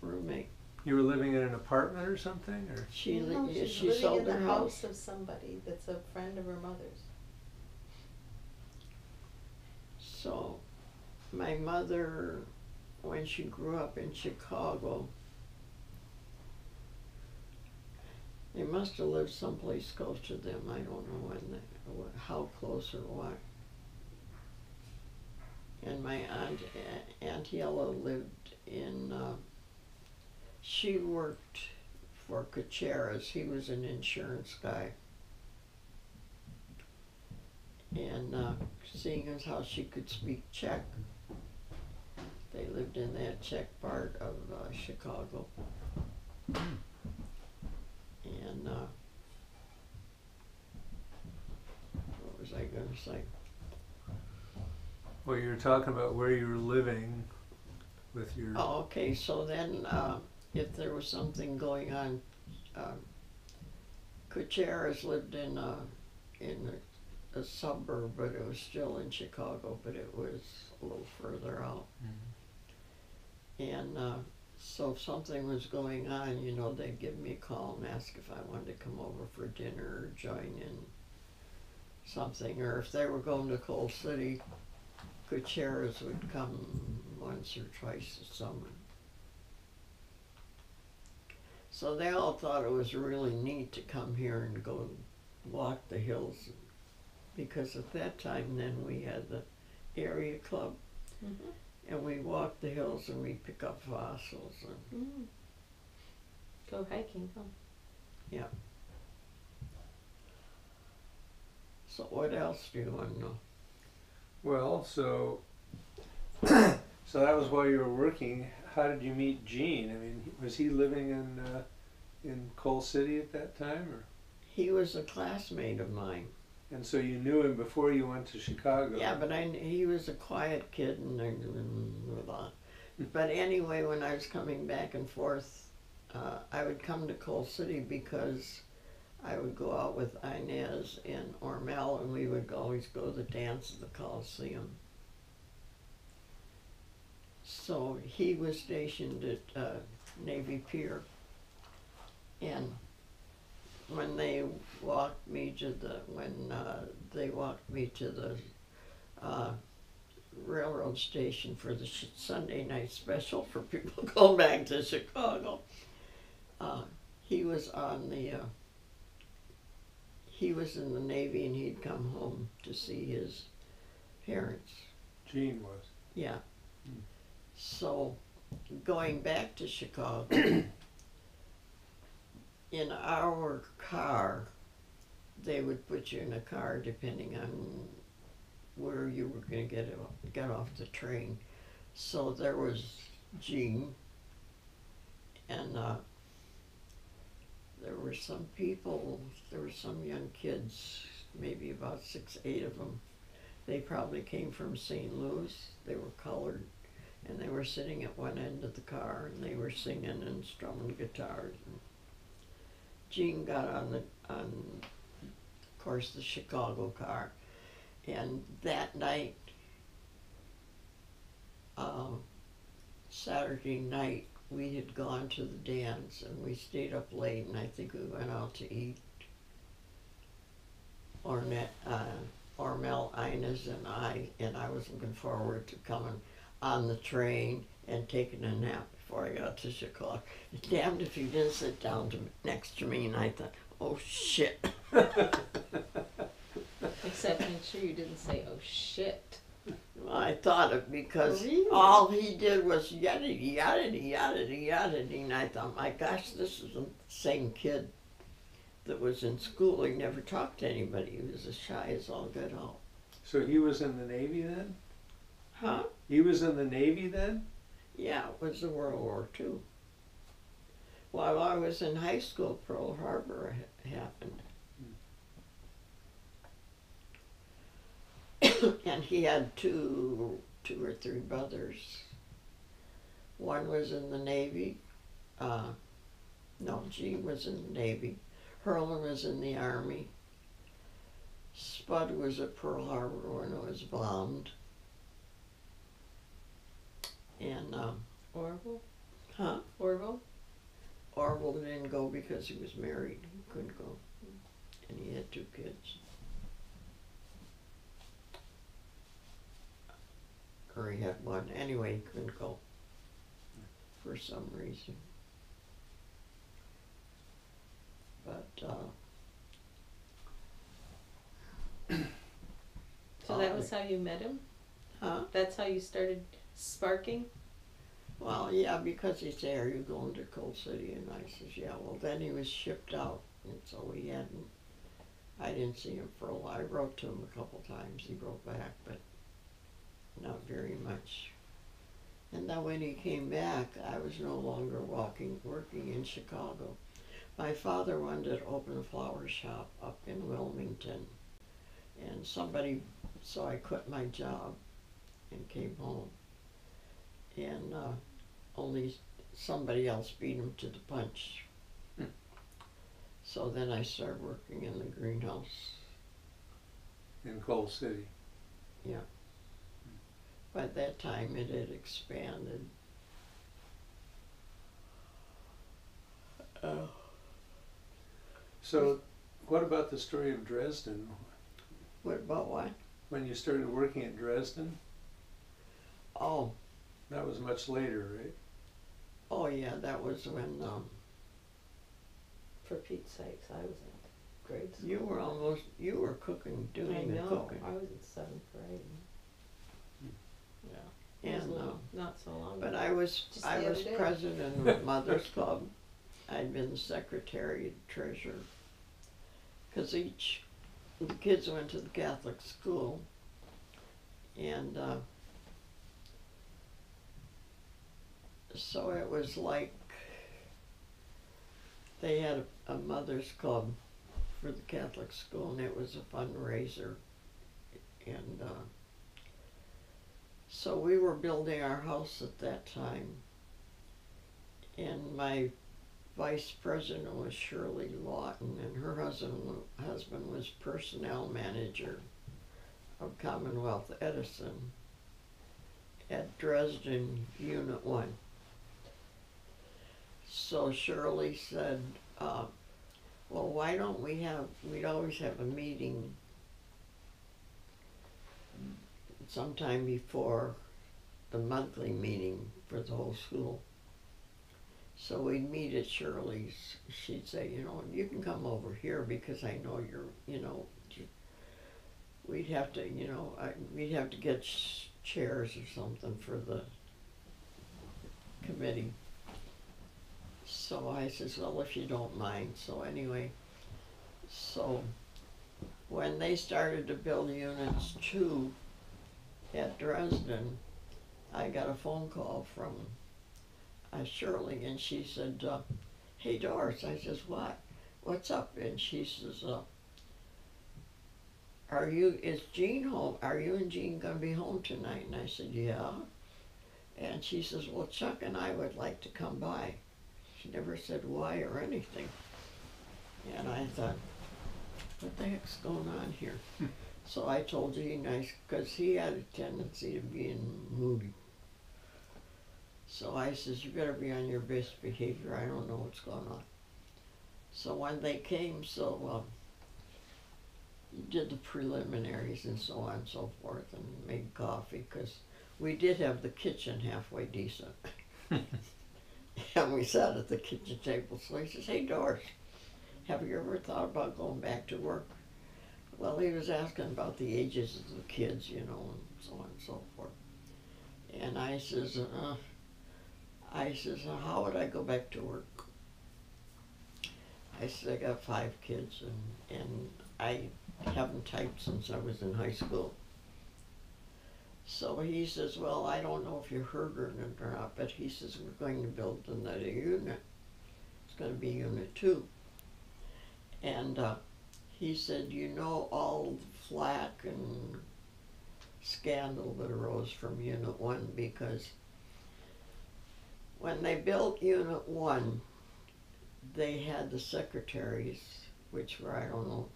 roommate, You were living in an apartment or something, or? she she's sold living her in the house. house of somebody that's a friend of her mother's. So my mother, when she grew up in Chicago, they must have lived someplace close to them. I don't know how close or what. And my Aunt Yellow lived in, she worked for Kucheras. He was an insurance guy. And seeing as how she could speak Czech, they lived in that Czech part of Chicago. And what was I going to say? Well, you were talking about where you were living with your... Oh, okay. So then, if there was something going on, Kucheras lived in a suburb, but it was still in Chicago, but it was a little further out. Mhm. And so if something was going on, you know, they'd give me a call and ask if I wanted to come over for dinner or join in something. Or if they were going to Coal City, Kucheras would come once or twice a summer. So they all thought it was really neat to come here and go walk the hills, because at that time then we had the area club, and we walked the hills and we pick up fossils. And Go hiking, huh? yeah. So what else do you want to know? Well, so that was while you were working. How did you meet Gene? I mean, was he living in Coal City at that time, or? He was a classmate of mine. And so you knew him before you went to Chicago. Yeah, but he was a quiet kid, but anyway, when I was coming back and forth, I would come to Coal City because I would go out with Inez and Ormel, and we would always go to the dance at the Coliseum. So he was stationed at Navy Pier, and when they walked me to the railroad station for the Sunday night special for people going back to Chicago. He was on the, he was in the Navy and he'd come home to see his parents. Gene was. Yeah. So going back to Chicago, in our car, they would put you in a car depending on where you were going to get off the train. So there was Gene, and there were some people, there were some young kids, maybe about 6, 8 of them. They probably came from St. Louis. They were colored, and they were sitting at one end of the car, and they were singing and strumming guitars. And Gene got on, of course, the Chicago car, and that night, Saturday night, we had gone to the dance, and we stayed up late, and I think we went out to eat. Ormel, Ines, and I was looking forward to coming on the train and taking a nap before I got to Chicago. Damned if he didn't sit down next to me, and I thought, oh shit. Except I'm sure you didn't say, oh shit. Well, I thought it because Really? all he did was yada yada yada yada, and I thought, my gosh, this is the same kid that was in school. He never talked to anybody. He was as shy as all get out. So he was in the Navy then? Huh? He was in the Navy then? Yeah, it was the World War II. While I was in high school, Pearl Harbor happened. And he had two or three brothers. One was in the Navy. No, Gene was in the Navy. Herman was in the Army. Spud was at Pearl Harbor when it was bombed. And, Orville? huh? Orville? Orville didn't go because he was married. He couldn't go. And he had 2 kids. Or he had 1. Anyway, he couldn't go for some reason. But, So that was how you met him? huh? That's how you started sparking? Well, yeah, because he said, are you going to Coal City? And I says, yeah. Well, then he was shipped out, and so I didn't see him for a while. I wrote to him a couple times. He wrote back, but not very much. And then when he came back, I was no longer working in Chicago. My father wanted to open a flower shop up in Wilmington, and so I quit my job and came home. And only somebody else beat him to the punch. So then I started working in the greenhouse. In Coal City. Yeah. By that time it had expanded. So what about the story of Dresden? What about what? When you started working at Dresden? Oh, That was much later, right? oh yeah, that was when For Pete's sakes, I was in grade school. you were cooking, I doing the know, cooking. I was in 7th grade. Yeah. It was And not so long but ago. I was Just the other day. president of Mother's Club. I'd been secretary, treasurer. Because the kids went to the Catholic school, and so it was like they had a Mother's Club for the Catholic school, and it was a fundraiser. And so we were building our house at that time, and my vice president was Shirley Lawton, and her husband was personnel manager of Commonwealth Edison at Dresden Unit 1. So Shirley said, well, why don't we'd always have a meeting sometime before the monthly meeting for the whole school. So we'd meet at Shirley's. She'd say, you know, you can come over here because I know you're, you know, we'd have to, you know, we'd have to get chairs or something for the committee. So I says, well, if you don't mind. So anyway, so when they started to build Units 2 at Dresden, I got a phone call from Shirley, and she said, hey Doris. I says, what? What's up? And she says, is Jean home? Are you and Jean gonna be home tonight? And I said, yeah. And she says, well, Chuck and I would like to come by. She never said why or anything. And I thought, what the heck's going on here? So I told Gene, because he had a tendency to be moody. So I says, you better be on your best behavior. I don't know what's going on. So when they came, did the preliminaries and so on and so forth, and made coffee, because we did have the kitchen halfway decent. And we sat at the kitchen table. So he says, hey Doris, have you ever thought about going back to work? Well, he was asking about the ages of the kids, you know, and so on and so forth. And I says, how would I go back to work? I said, I got 5 kids, and I haven't typed since I was in high school. So he says, well, I don't know if you heard it or not, but he says, we're going to build another unit. It's going to be Unit 2. And he said, you know, all the flack and scandal that arose from Unit 1, because when they built Unit 1, they had the secretaries, which were, I don't know,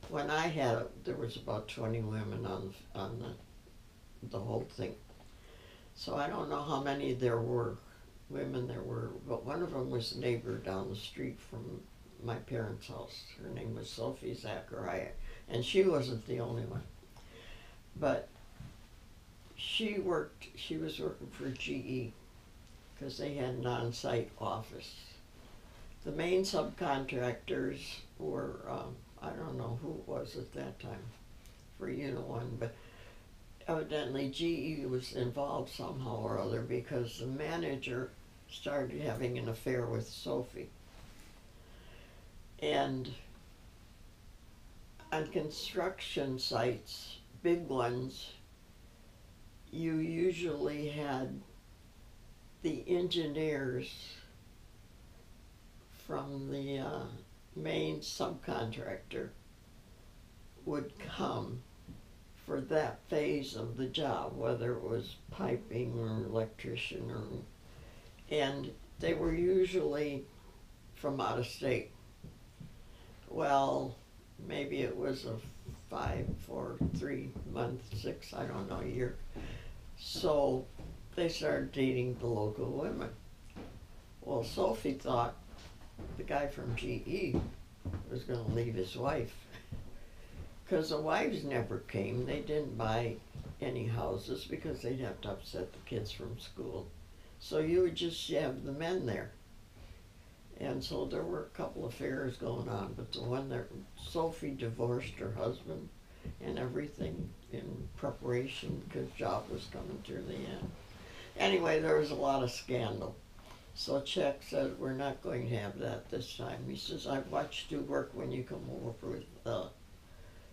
when I had it, there was about 20 women on the whole thing. So I don't know how many women there were, but one of them was a neighbor down the street from my parents' house. Her name was Sophie Zachariah, and she wasn't the only one. But she was working for GE, because they had an on-site office. The main subcontractors were, I don't know who it was at that time for Unit 1, but evidently GE was involved somehow or other, because the manager started having an affair with Sophie. And on construction sites, big ones, you usually had the engineers from the main subcontractor would come for that phase of the job, whether it was piping or electrician, and they were usually from out of state. Well, maybe it was a 5 or 3 month, 6, I don't know, year. So they started dating the local women. Well, Sophie thought the guy from GE was going to leave his wife, because the wives never came. They didn't buy any houses because they'd have to upset the kids from school. So you would just have the men there. And so there were a couple of affairs going on, but the one that Sophie divorced her husband and everything in preparation, because job was coming to the end. Anyway, there was a lot of scandal. So Chuck said, we're not going to have that this time. He says, I've watched you work when you come over with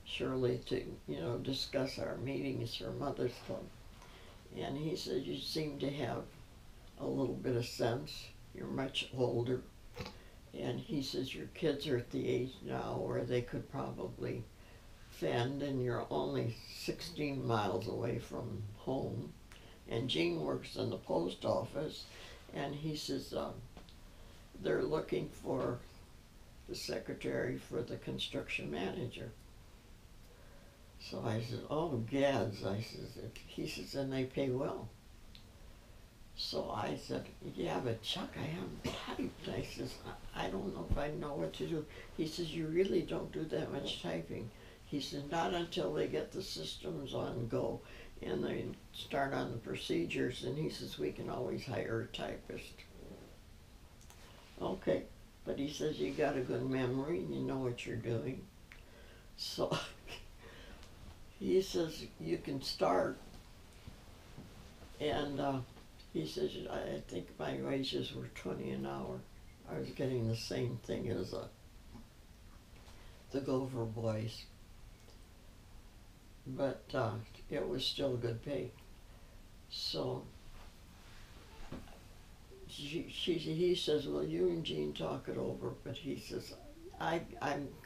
Shirley to, you know, discuss our meetings for Mother's Club. And he said, you seem to have a little bit of sense. You're much older. And he says, your kids are at the age now where they could probably fend, and you're only 16 miles away from home. And Jean works in the post office, and he says, they're looking for the secretary for the construction manager. So I said, oh, gads. I says, he says, and they pay well. So I said, yeah, but Chuck, I haven't typed. I says, I don't know if I know what to do. He says, you really don't do that much typing. He said, not until they get the systems on go. and they start on the procedures, and he says, we can always hire a typist. Okay, but he says, you got a good memory, and you know what you're doing. So he says, you can start. And he says, I think my wages were $20 an hour. I was getting the same thing as the Gopher boys. But it was still good pay. So he says, well, you and Jean talk it over, but he says, I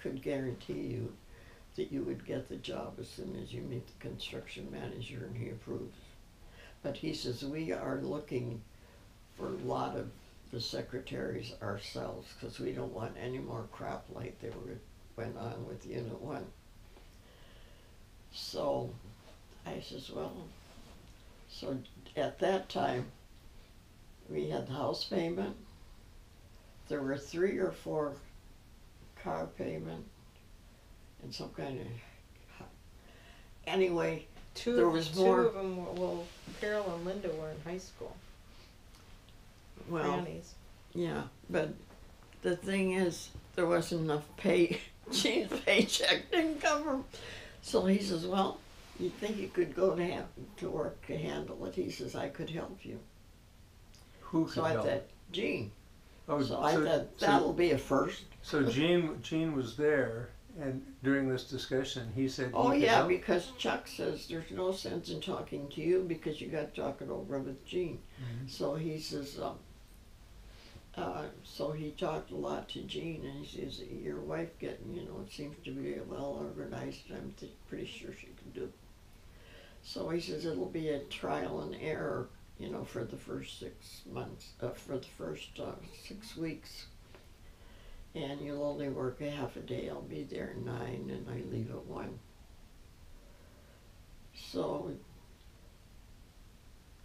could guarantee you that you would get the job as soon as you meet the construction manager and he approves. But he says, we are looking for a lot of the secretaries ourselves because we don't want any more crap like they went on with Unit 1. So I says, well, so at that time, we had the house payment. There were 3 or 4 car payment and some kind of, anyway, there was more. 2 of them, well, Carol and Linda were in high school. Well, Grannies. yeah, but the thing is, there wasn't enough pay. Jean's paycheck didn't cover. So he says, well, you think you could go to work to handle it? He says, I could help you. Who could So help? I thought, Jean. Oh, So I thought, that'll be a first. So Jean was there, and during this discussion, he said, Oh he could yeah, help? because Chuck says there's no sense in talking to you because you got talking over with Jean. Mhm. So he says, so he talked a lot to Jean, and he says, your wife it seems to be well organized, and I'm pretty sure she can do it. So he says, it'll be a trial and error, for the first 6 months, for the first 6 weeks. And you'll only work a half a day. I'll be there at 9 and I leave at 1. So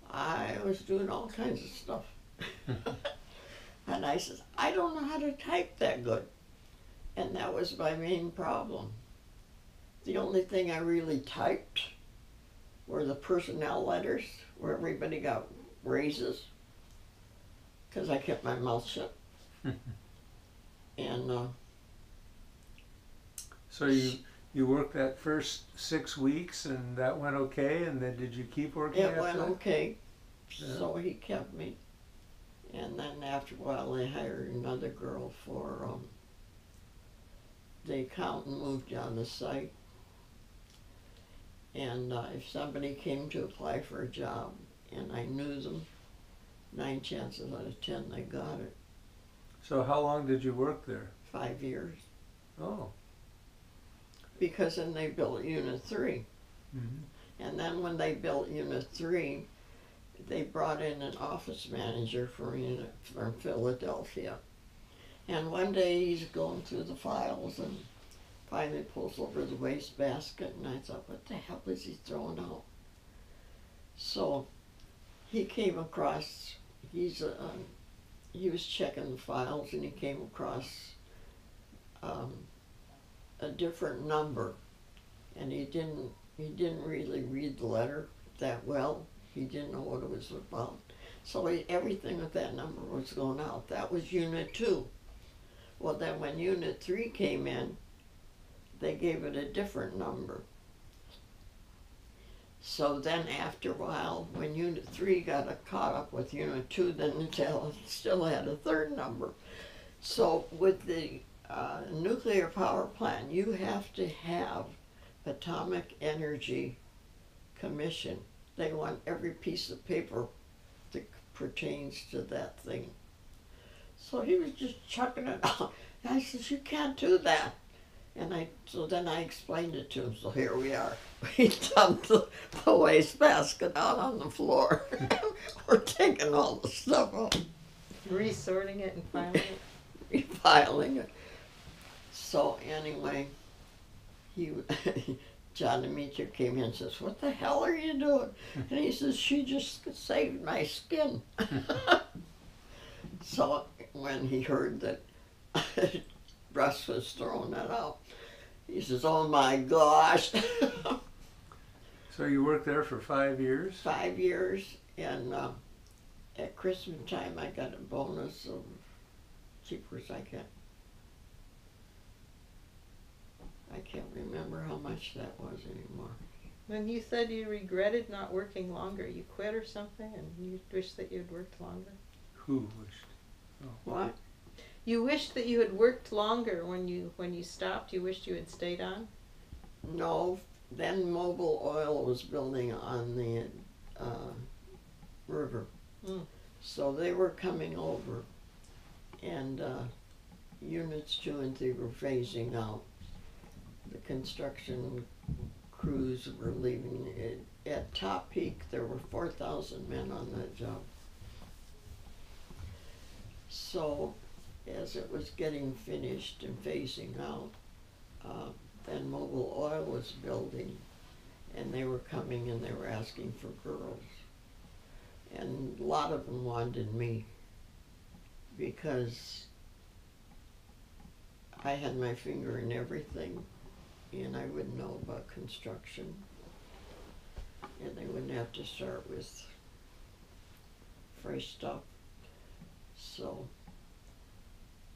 I was doing all kinds of stuff. And I says, I don't know how to type that good. And that was my main problem. The only thing I really typed were the personnel letters where everybody got raises because I kept my mouth shut. And So you worked that first 6 weeks, and that went okay, and then did you keep working it after went that? okay. Yeah. So he kept me. And then after a while they hired another girl for, the accountant moved down the site. And if somebody came to apply for a job and I knew them, 9 chances out of 10 they got it. So how long did you work there? 5 years. Oh. Because then they built Unit 3. Mm-hmm. And then when they built Unit 3, they brought in an office manager from Philadelphia. And one day he's going through the files and finally pulls over the wastebasket, and I thought, what the hell is he throwing out? So he came across, he was checking the files, and he came across a different number, and he didn't really read the letter that well. He didn't know what it was about. So everything with that number was going out. That was Unit 2. Well, then when Unit 3 came in, they gave it a different number. So then after a while, when Unit 3 got caught up with Unit 2, then it still had a third number. So with the nuclear power plant, you have to have Atomic Energy Commission. They want every piece of paper that pertains to that thing. So he was just chucking it out. And I said, you can't do that. And so then I explained it to him. So here we are. We dumped the wastebasket out on the floor. We're taking all the stuff out. Resorting it and filing it. Refiling it. So anyway, John Demeter came in and says, what the hell are you doing? And he says, she just saved my skin. So when he heard that Russ was throwing that out, he says, oh my gosh. So you worked there for 5 years? 5 years, and at Christmas time I got a bonus of cheapers I can't remember how much that was anymore. When you said you regretted not working longer, you quit or something, and you wished that you had worked longer? Who wished? Oh. What? You wished that you had worked longer when you stopped. You wished you had stayed on? No, then Mobil Oil was building on the river. Mm. So they were coming over, and units 2 and 3 were phasing out. The construction crews were leaving. At top peak, there were 4,000 men on that job. So, as it was getting finished and phasing out, then Mobil Oil was building, and they were coming and they were asking for girls. And a lot of them wanted me because I had my finger in everything, and I would know about construction, and they wouldn't have to start with fresh stuff. So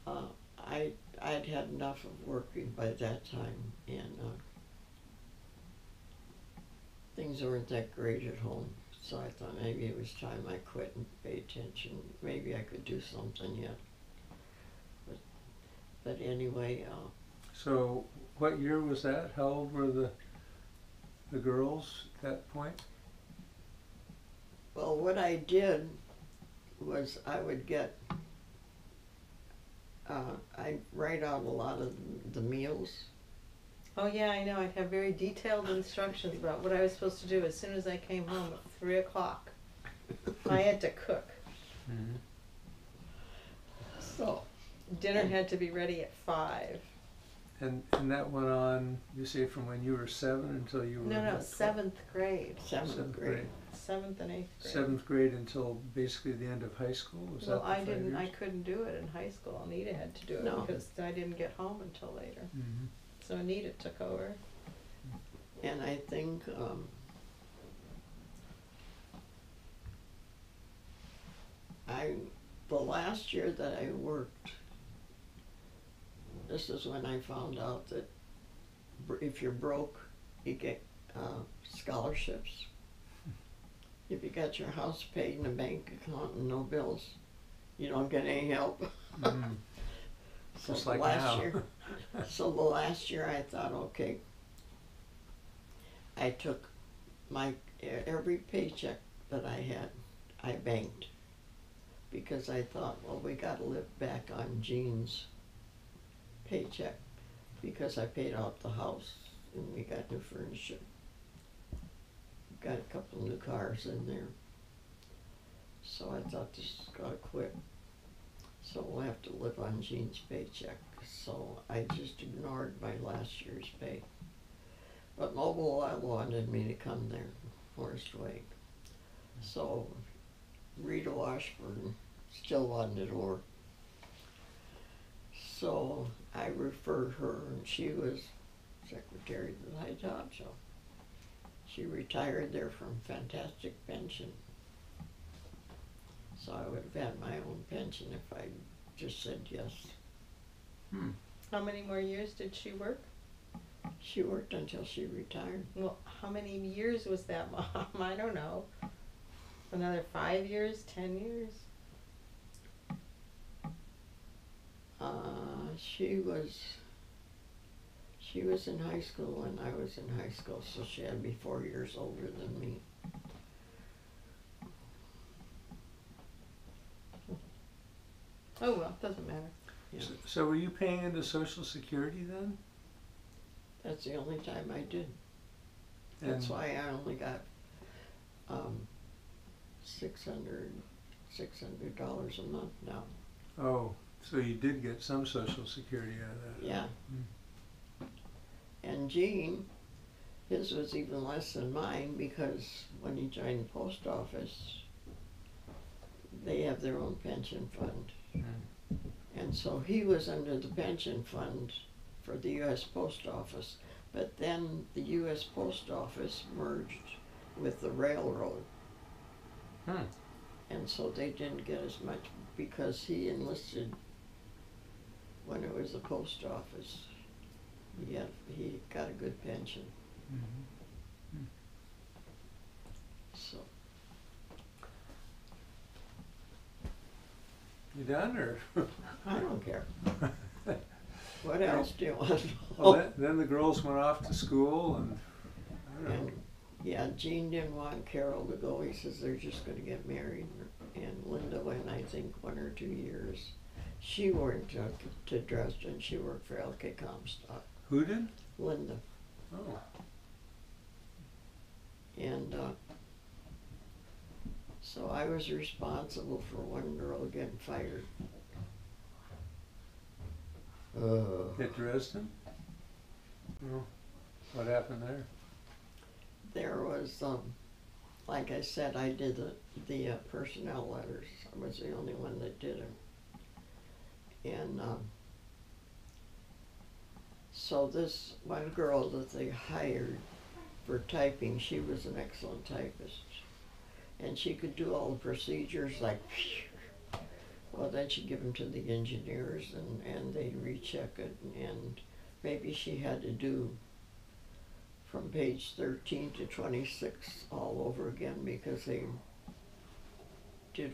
I'd had enough of working by that time, and things weren't that great at home. So I thought maybe it was time I quit and pay attention. Maybe I could do something yet. But anyway. So what year was that? How old were the girls at that point? Well, what I did was I would get, I'd write out a lot of the meals. Oh yeah, I know. I'd have very detailed instructions about what I was supposed to do as soon as I came home at 3 o'clock. I had to cook. Mm-hmm. So Dinner had to be ready at 5. And that went on, you say, from when you were 7 until you were... No, what, 7th grade. seventh grade. 7th and 8th grade. 7th grade until basically the end of high school? Was Well, that I the 5 didn't. I years? couldn't do it in high school. Anita had to do it No. because I didn't get home until later. Mm-hmm. So Anita took over. And I think the last year that I worked, this is when I found out that if you're broke, you get scholarships. If you got your house paid in a bank account and no bills, you don't get any help. Mm-hmm. So Just the like last now. year, so the last year I thought, okay, I took every paycheck that I had, I banked, because I thought, well, we got to live back on Jean's paycheck, because I paid out the house and we got new furniture. Got a couple new cars in there. So I thought, this is gotta quit. So we'll have to live on Jean's paycheck. So I just ignored my last year's pay. But Mobil Oil wanted me to come there, Forest Lake. So Rita Washburn still wanted to work. So I referred her, and she was secretary of the high top, so she retired there from fantastic pension. So I would have had my own pension if I just said yes. Hmm. How many more years did she work? She worked until she retired. Well, how many years was that, Mom? I don't know. Another 5 years, 10 years? She was in high school when I was in high school, so she had to be 4 years older than me. Oh well, doesn't matter. Yeah. So were you paying into Social Security then? That's the only time I did. That's And- why I only got $600 a month now. Oh, so you did get some Social Security out of that? Yeah. And Gene, his was even less than mine, because when he joined the post office, they have their own pension fund. And so he was under the pension fund for the U.S. Post Office, But then the U.S. Post Office merged with the railroad. And so they didn't get as much because he enlisted when it was the post office. He got a good pension. So. You done, or? I don't care. What else do you want to know? Well, then the girls went off to school, and I don't know. And yeah, Gene didn't want Carol to go. He says they're just going to get married. And Linda went, I think, 1 or 2 years. She went to Dresden. She worked for LK Comstock. Who did? Linda. Oh. And so I was responsible for one girl getting fired. At Dresden? Oh. What happened there? There was, like I said, I did the personnel letters. I was the only one that did them. And so this one girl that they hired for typing, she was an excellent typist. And she could do all the procedures like, well, then she'd give them to the engineers and they'd recheck it. And maybe she had to do from page 13 to 26 all over again because they did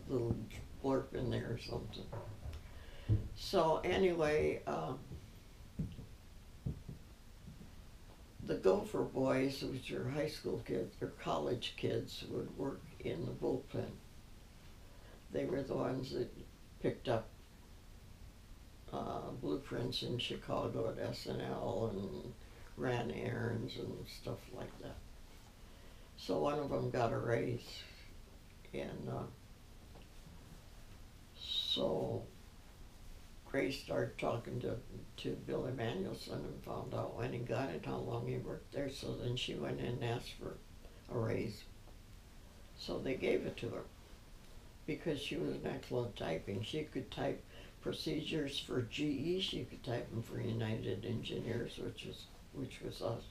a little blurb in there or something. So anyway, the Gopher boys, which are high school kids or college kids, would work in the bullpen. They were the ones that picked up blueprints in Chicago at SNL and ran errands and stuff like that. So one of them got a raise, and so Grace started talking to Bill Emanuelson and found out when he got it, how long he worked there. So then she went in and asked for a raise. So they gave it to her because she was an excellent typing. She could type procedures for GE. She could type them for United Engineers, which was us.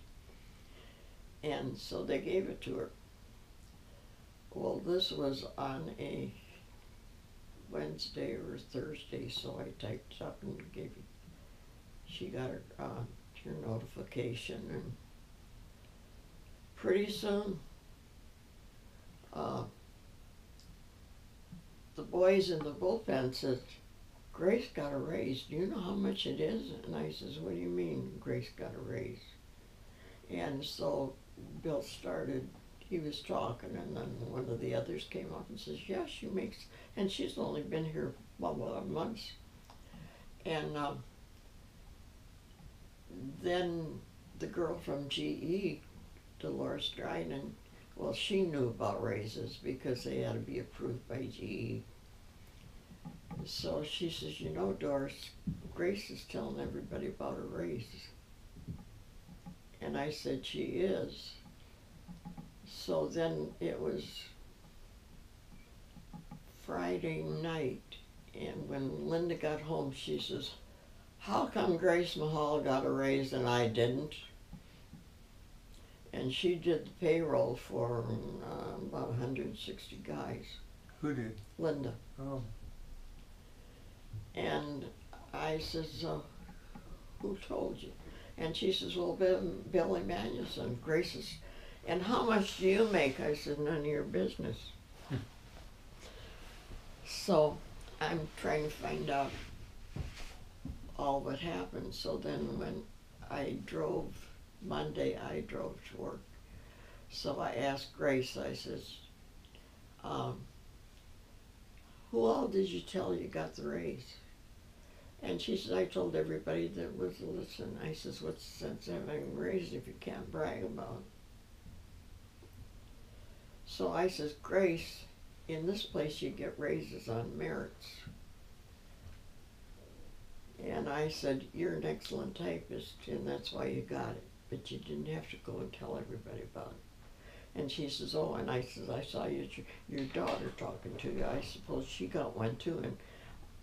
And so they gave it to her. Well, this was on a Wednesday or Thursday, so I typed it up and gave it. She got her notification, and pretty soon the boys in the bullpen said, Grace got a raise. Do you know how much it is? And I says, what do you mean Grace got a raise? And so Bill started, he was talking, and then one of the others came up and says, yeah, she makes, and she's only been here, months. And then the girl from GE, Dorris Clark, well, she knew about raises because they had to be approved by GE. So she says, you know, Doris, Grace is telling everybody about her raise. And I said, she is. So then it was Friday night, and when Linda got home, she says, how come Grace Mahal got a raise and I didn't? And she did the payroll for about 160 guys. Who did? Linda. Oh. And I says, who told you? And she says, well, Bill Emanuelson, Grace is, and how much do you make? I said, none of your business. So I'm trying to find out all what happened. So then when Monday I drove to work. So I asked Grace, I says, who all did you tell you got the raise? And she says, I told everybody that was listening. I says, what's the sense of having a raise if you can't brag about it? So I says, Grace, in this place you get raises on merits. And I said, you're an excellent typist, and that's why you got it. But you didn't have to go and tell everybody about it. And she says, oh, and I says, I saw your daughter talking to you. I suppose she got one too,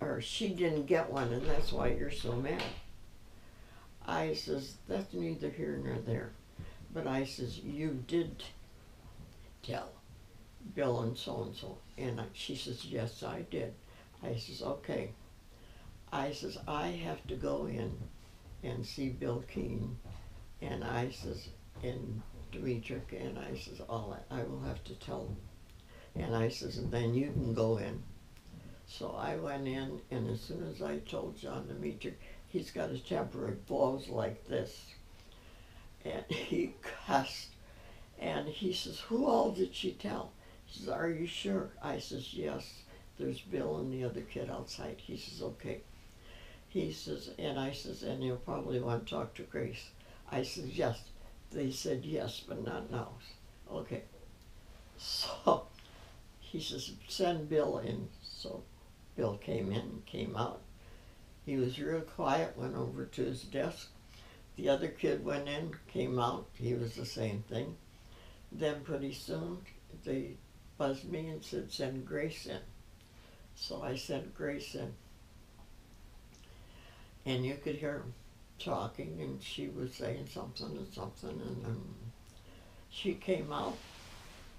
or she didn't get one, and that's why you're so mad. I says, that's neither here nor there. But I says, you did tell Bill and so. And she says, yes, I did. I says, okay. I says, I have to go in and see Bill Keene. And I says, and Demetric, and I says, all that, I will have to tell them. And I says, and then you can go in. So I went in, and as soon as I told John Demetric, he's got a temper, it blows like this. And he cussed. And he says, who all did she tell? He says, are you sure? I says, yes, there's Bill and the other kid outside. He says, okay. He says, and I says, and you'll probably want to talk to Grace. I says, yes. They said yes, but not now. Okay. So he says, send Bill in. So Bill came in, came out. He was real quiet, went over to his desk. The other kid went in, came out. He was the same thing. Then pretty soon they buzzed me and said, send Grace in. So I sent Grace in. And you could hear him talking, and she was saying something, and she came out,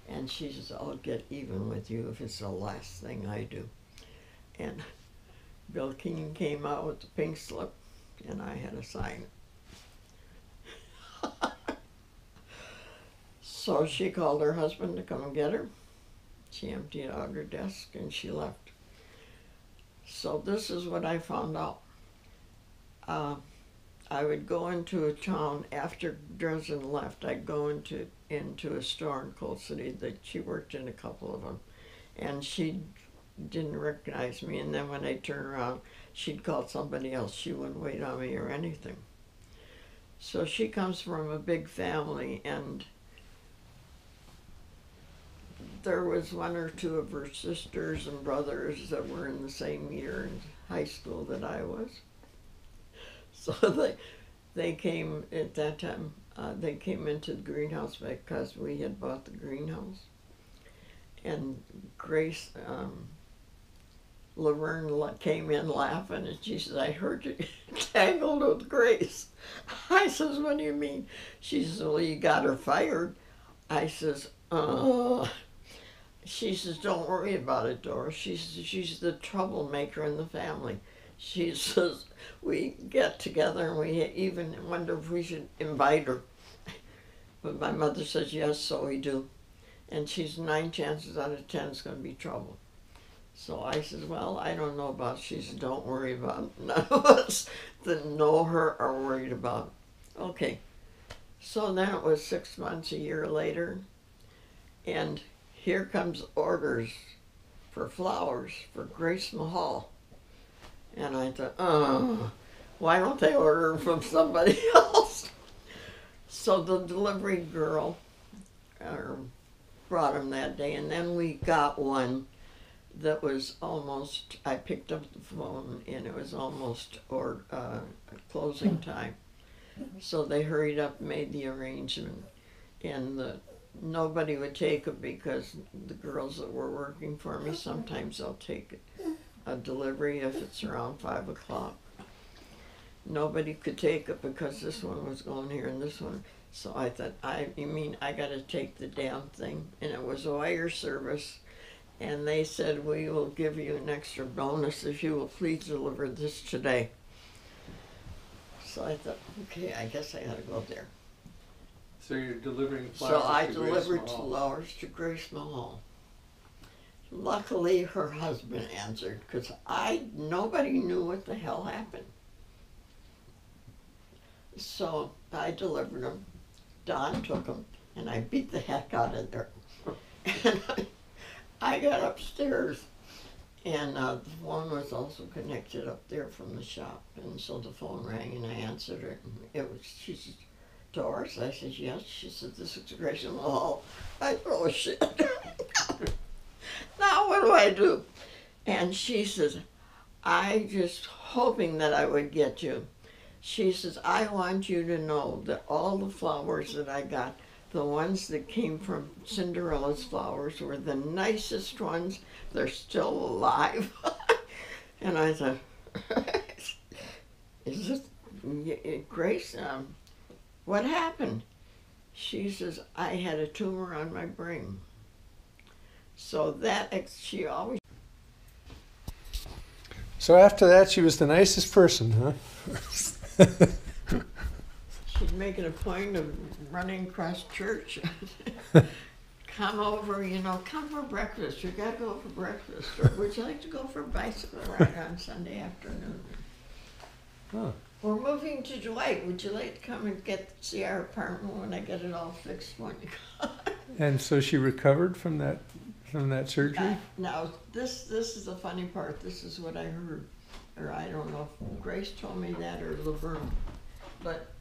and she says, I'll get even with you if it's the last thing I do. And Bill Keene came out with the pink slip, and I had to sign it. So she called her husband to come and get her. She emptied out her desk, and she left. So this is what I found out. I would go into a town after Dresden left. I'd go into a store in Coal City that she worked in, a couple of them, and she didn't recognize me. And then when I turned around, she'd call somebody else. She wouldn't wait on me or anything. So she comes from a big family, and there was one or two of her sisters and brothers that were in the same year in high school that I was. So they came at that time, they came into the greenhouse because we had bought the greenhouse. And Grace, Laverne came in laughing, and she says, I heard you tangled with Grace. I says, what do you mean? She says, well, you got her fired. I says, She says, don't worry about it, Doris. She says, she's the troublemaker in the family. She says, we get together and we even wonder if we should invite her. But my mother says, yes, so we do. And she's 9 chances out of 10 it's going to be trouble. So I says, well, I don't know about it. She says, don't worry about it. None of us that know her are worried about it. Okay. So then it was 6 months, a year later. And here comes orders for flowers for Grace Mahal. And I thought, why don't they order them from somebody else? So the delivery girl brought them that day, and then we got one that was almost, I picked up the phone, and it was almost closing time. So they hurried up and made the arrangement. And nobody would take it because the girls that were working for me, sometimes they'll take a delivery if it's around 5 o'clock. Nobody could take it because this one was going here and this one. So I thought, you mean I got to take the damn thing? And it was a wire service. And they said, we will give you an extra bonus if you will please deliver this today. So I thought, okay, I guess I got to go there. So you're delivering flowers So I to delivered Grace Mahal. flowers to Grace Mahal. Luckily, her husband answered, because nobody knew what the hell happened. So I delivered them. Don took them, and I beat the heck out of her. And I got upstairs, and the phone was also connected up there from the shop, and so the phone rang, and I answered it. And she said, Doris? I said, yes. She said, this is Grace Mahal. I said, oh, shit. Now what do? And she says, I just hoping that I would get you. She says, I want you to know that all the flowers that I got, the ones that came from Cinderella's flowers, were the nicest ones. They're still alive. And I thought, is this Grace, what happened? She says, I had a tumor on my brain. So she always. So after that, she was the nicest person, huh? She'd make it a point of running across church. Come over, come for breakfast. You gotta go for breakfast. Or would you like to go for a bicycle ride on Sunday afternoon? Huh. We're moving to Dwight. Would you like to come and see our apartment when I get it all fixed when you come? And so she recovered from that surgery? Now, this is the funny part. This is what I heard. Or I don't know if Grace told me that or Laverne. But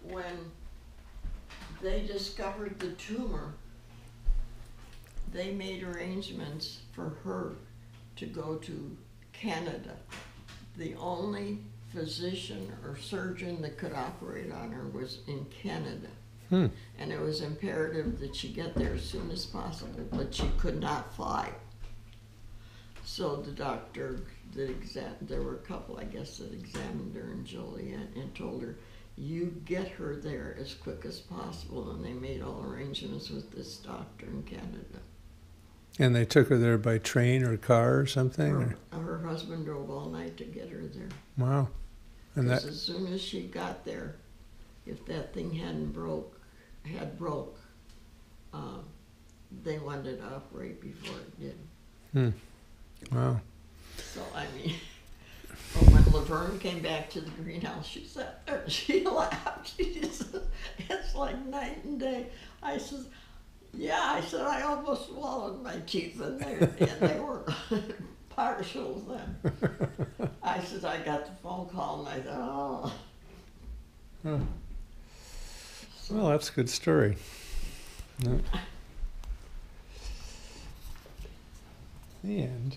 when they discovered the tumor, they made arrangements for her to go to Canada. The only physician or surgeon that could operate on her was in Canada. And it was imperative that she get there as soon as possible, but she could not fly. So the doctor there were a couple, I guess, that examined her in Joliet and told her, you get her there as quick as possible. And they made all arrangements with this doctor in Canada. And they took her there by train or car or something? Her husband drove all night to get her there. Wow. And Because as soon as she got there, if that thing hadn't broke, they wanted to operate before it did. Wow. So, I mean, when Laverne came back to the greenhouse, she sat there and she laughed. She said, it's like night and day. I said, yeah, I almost swallowed my teeth and they were partials then. I said, I got the phone call and I thought, Huh. Well, that's a good story. No. The end.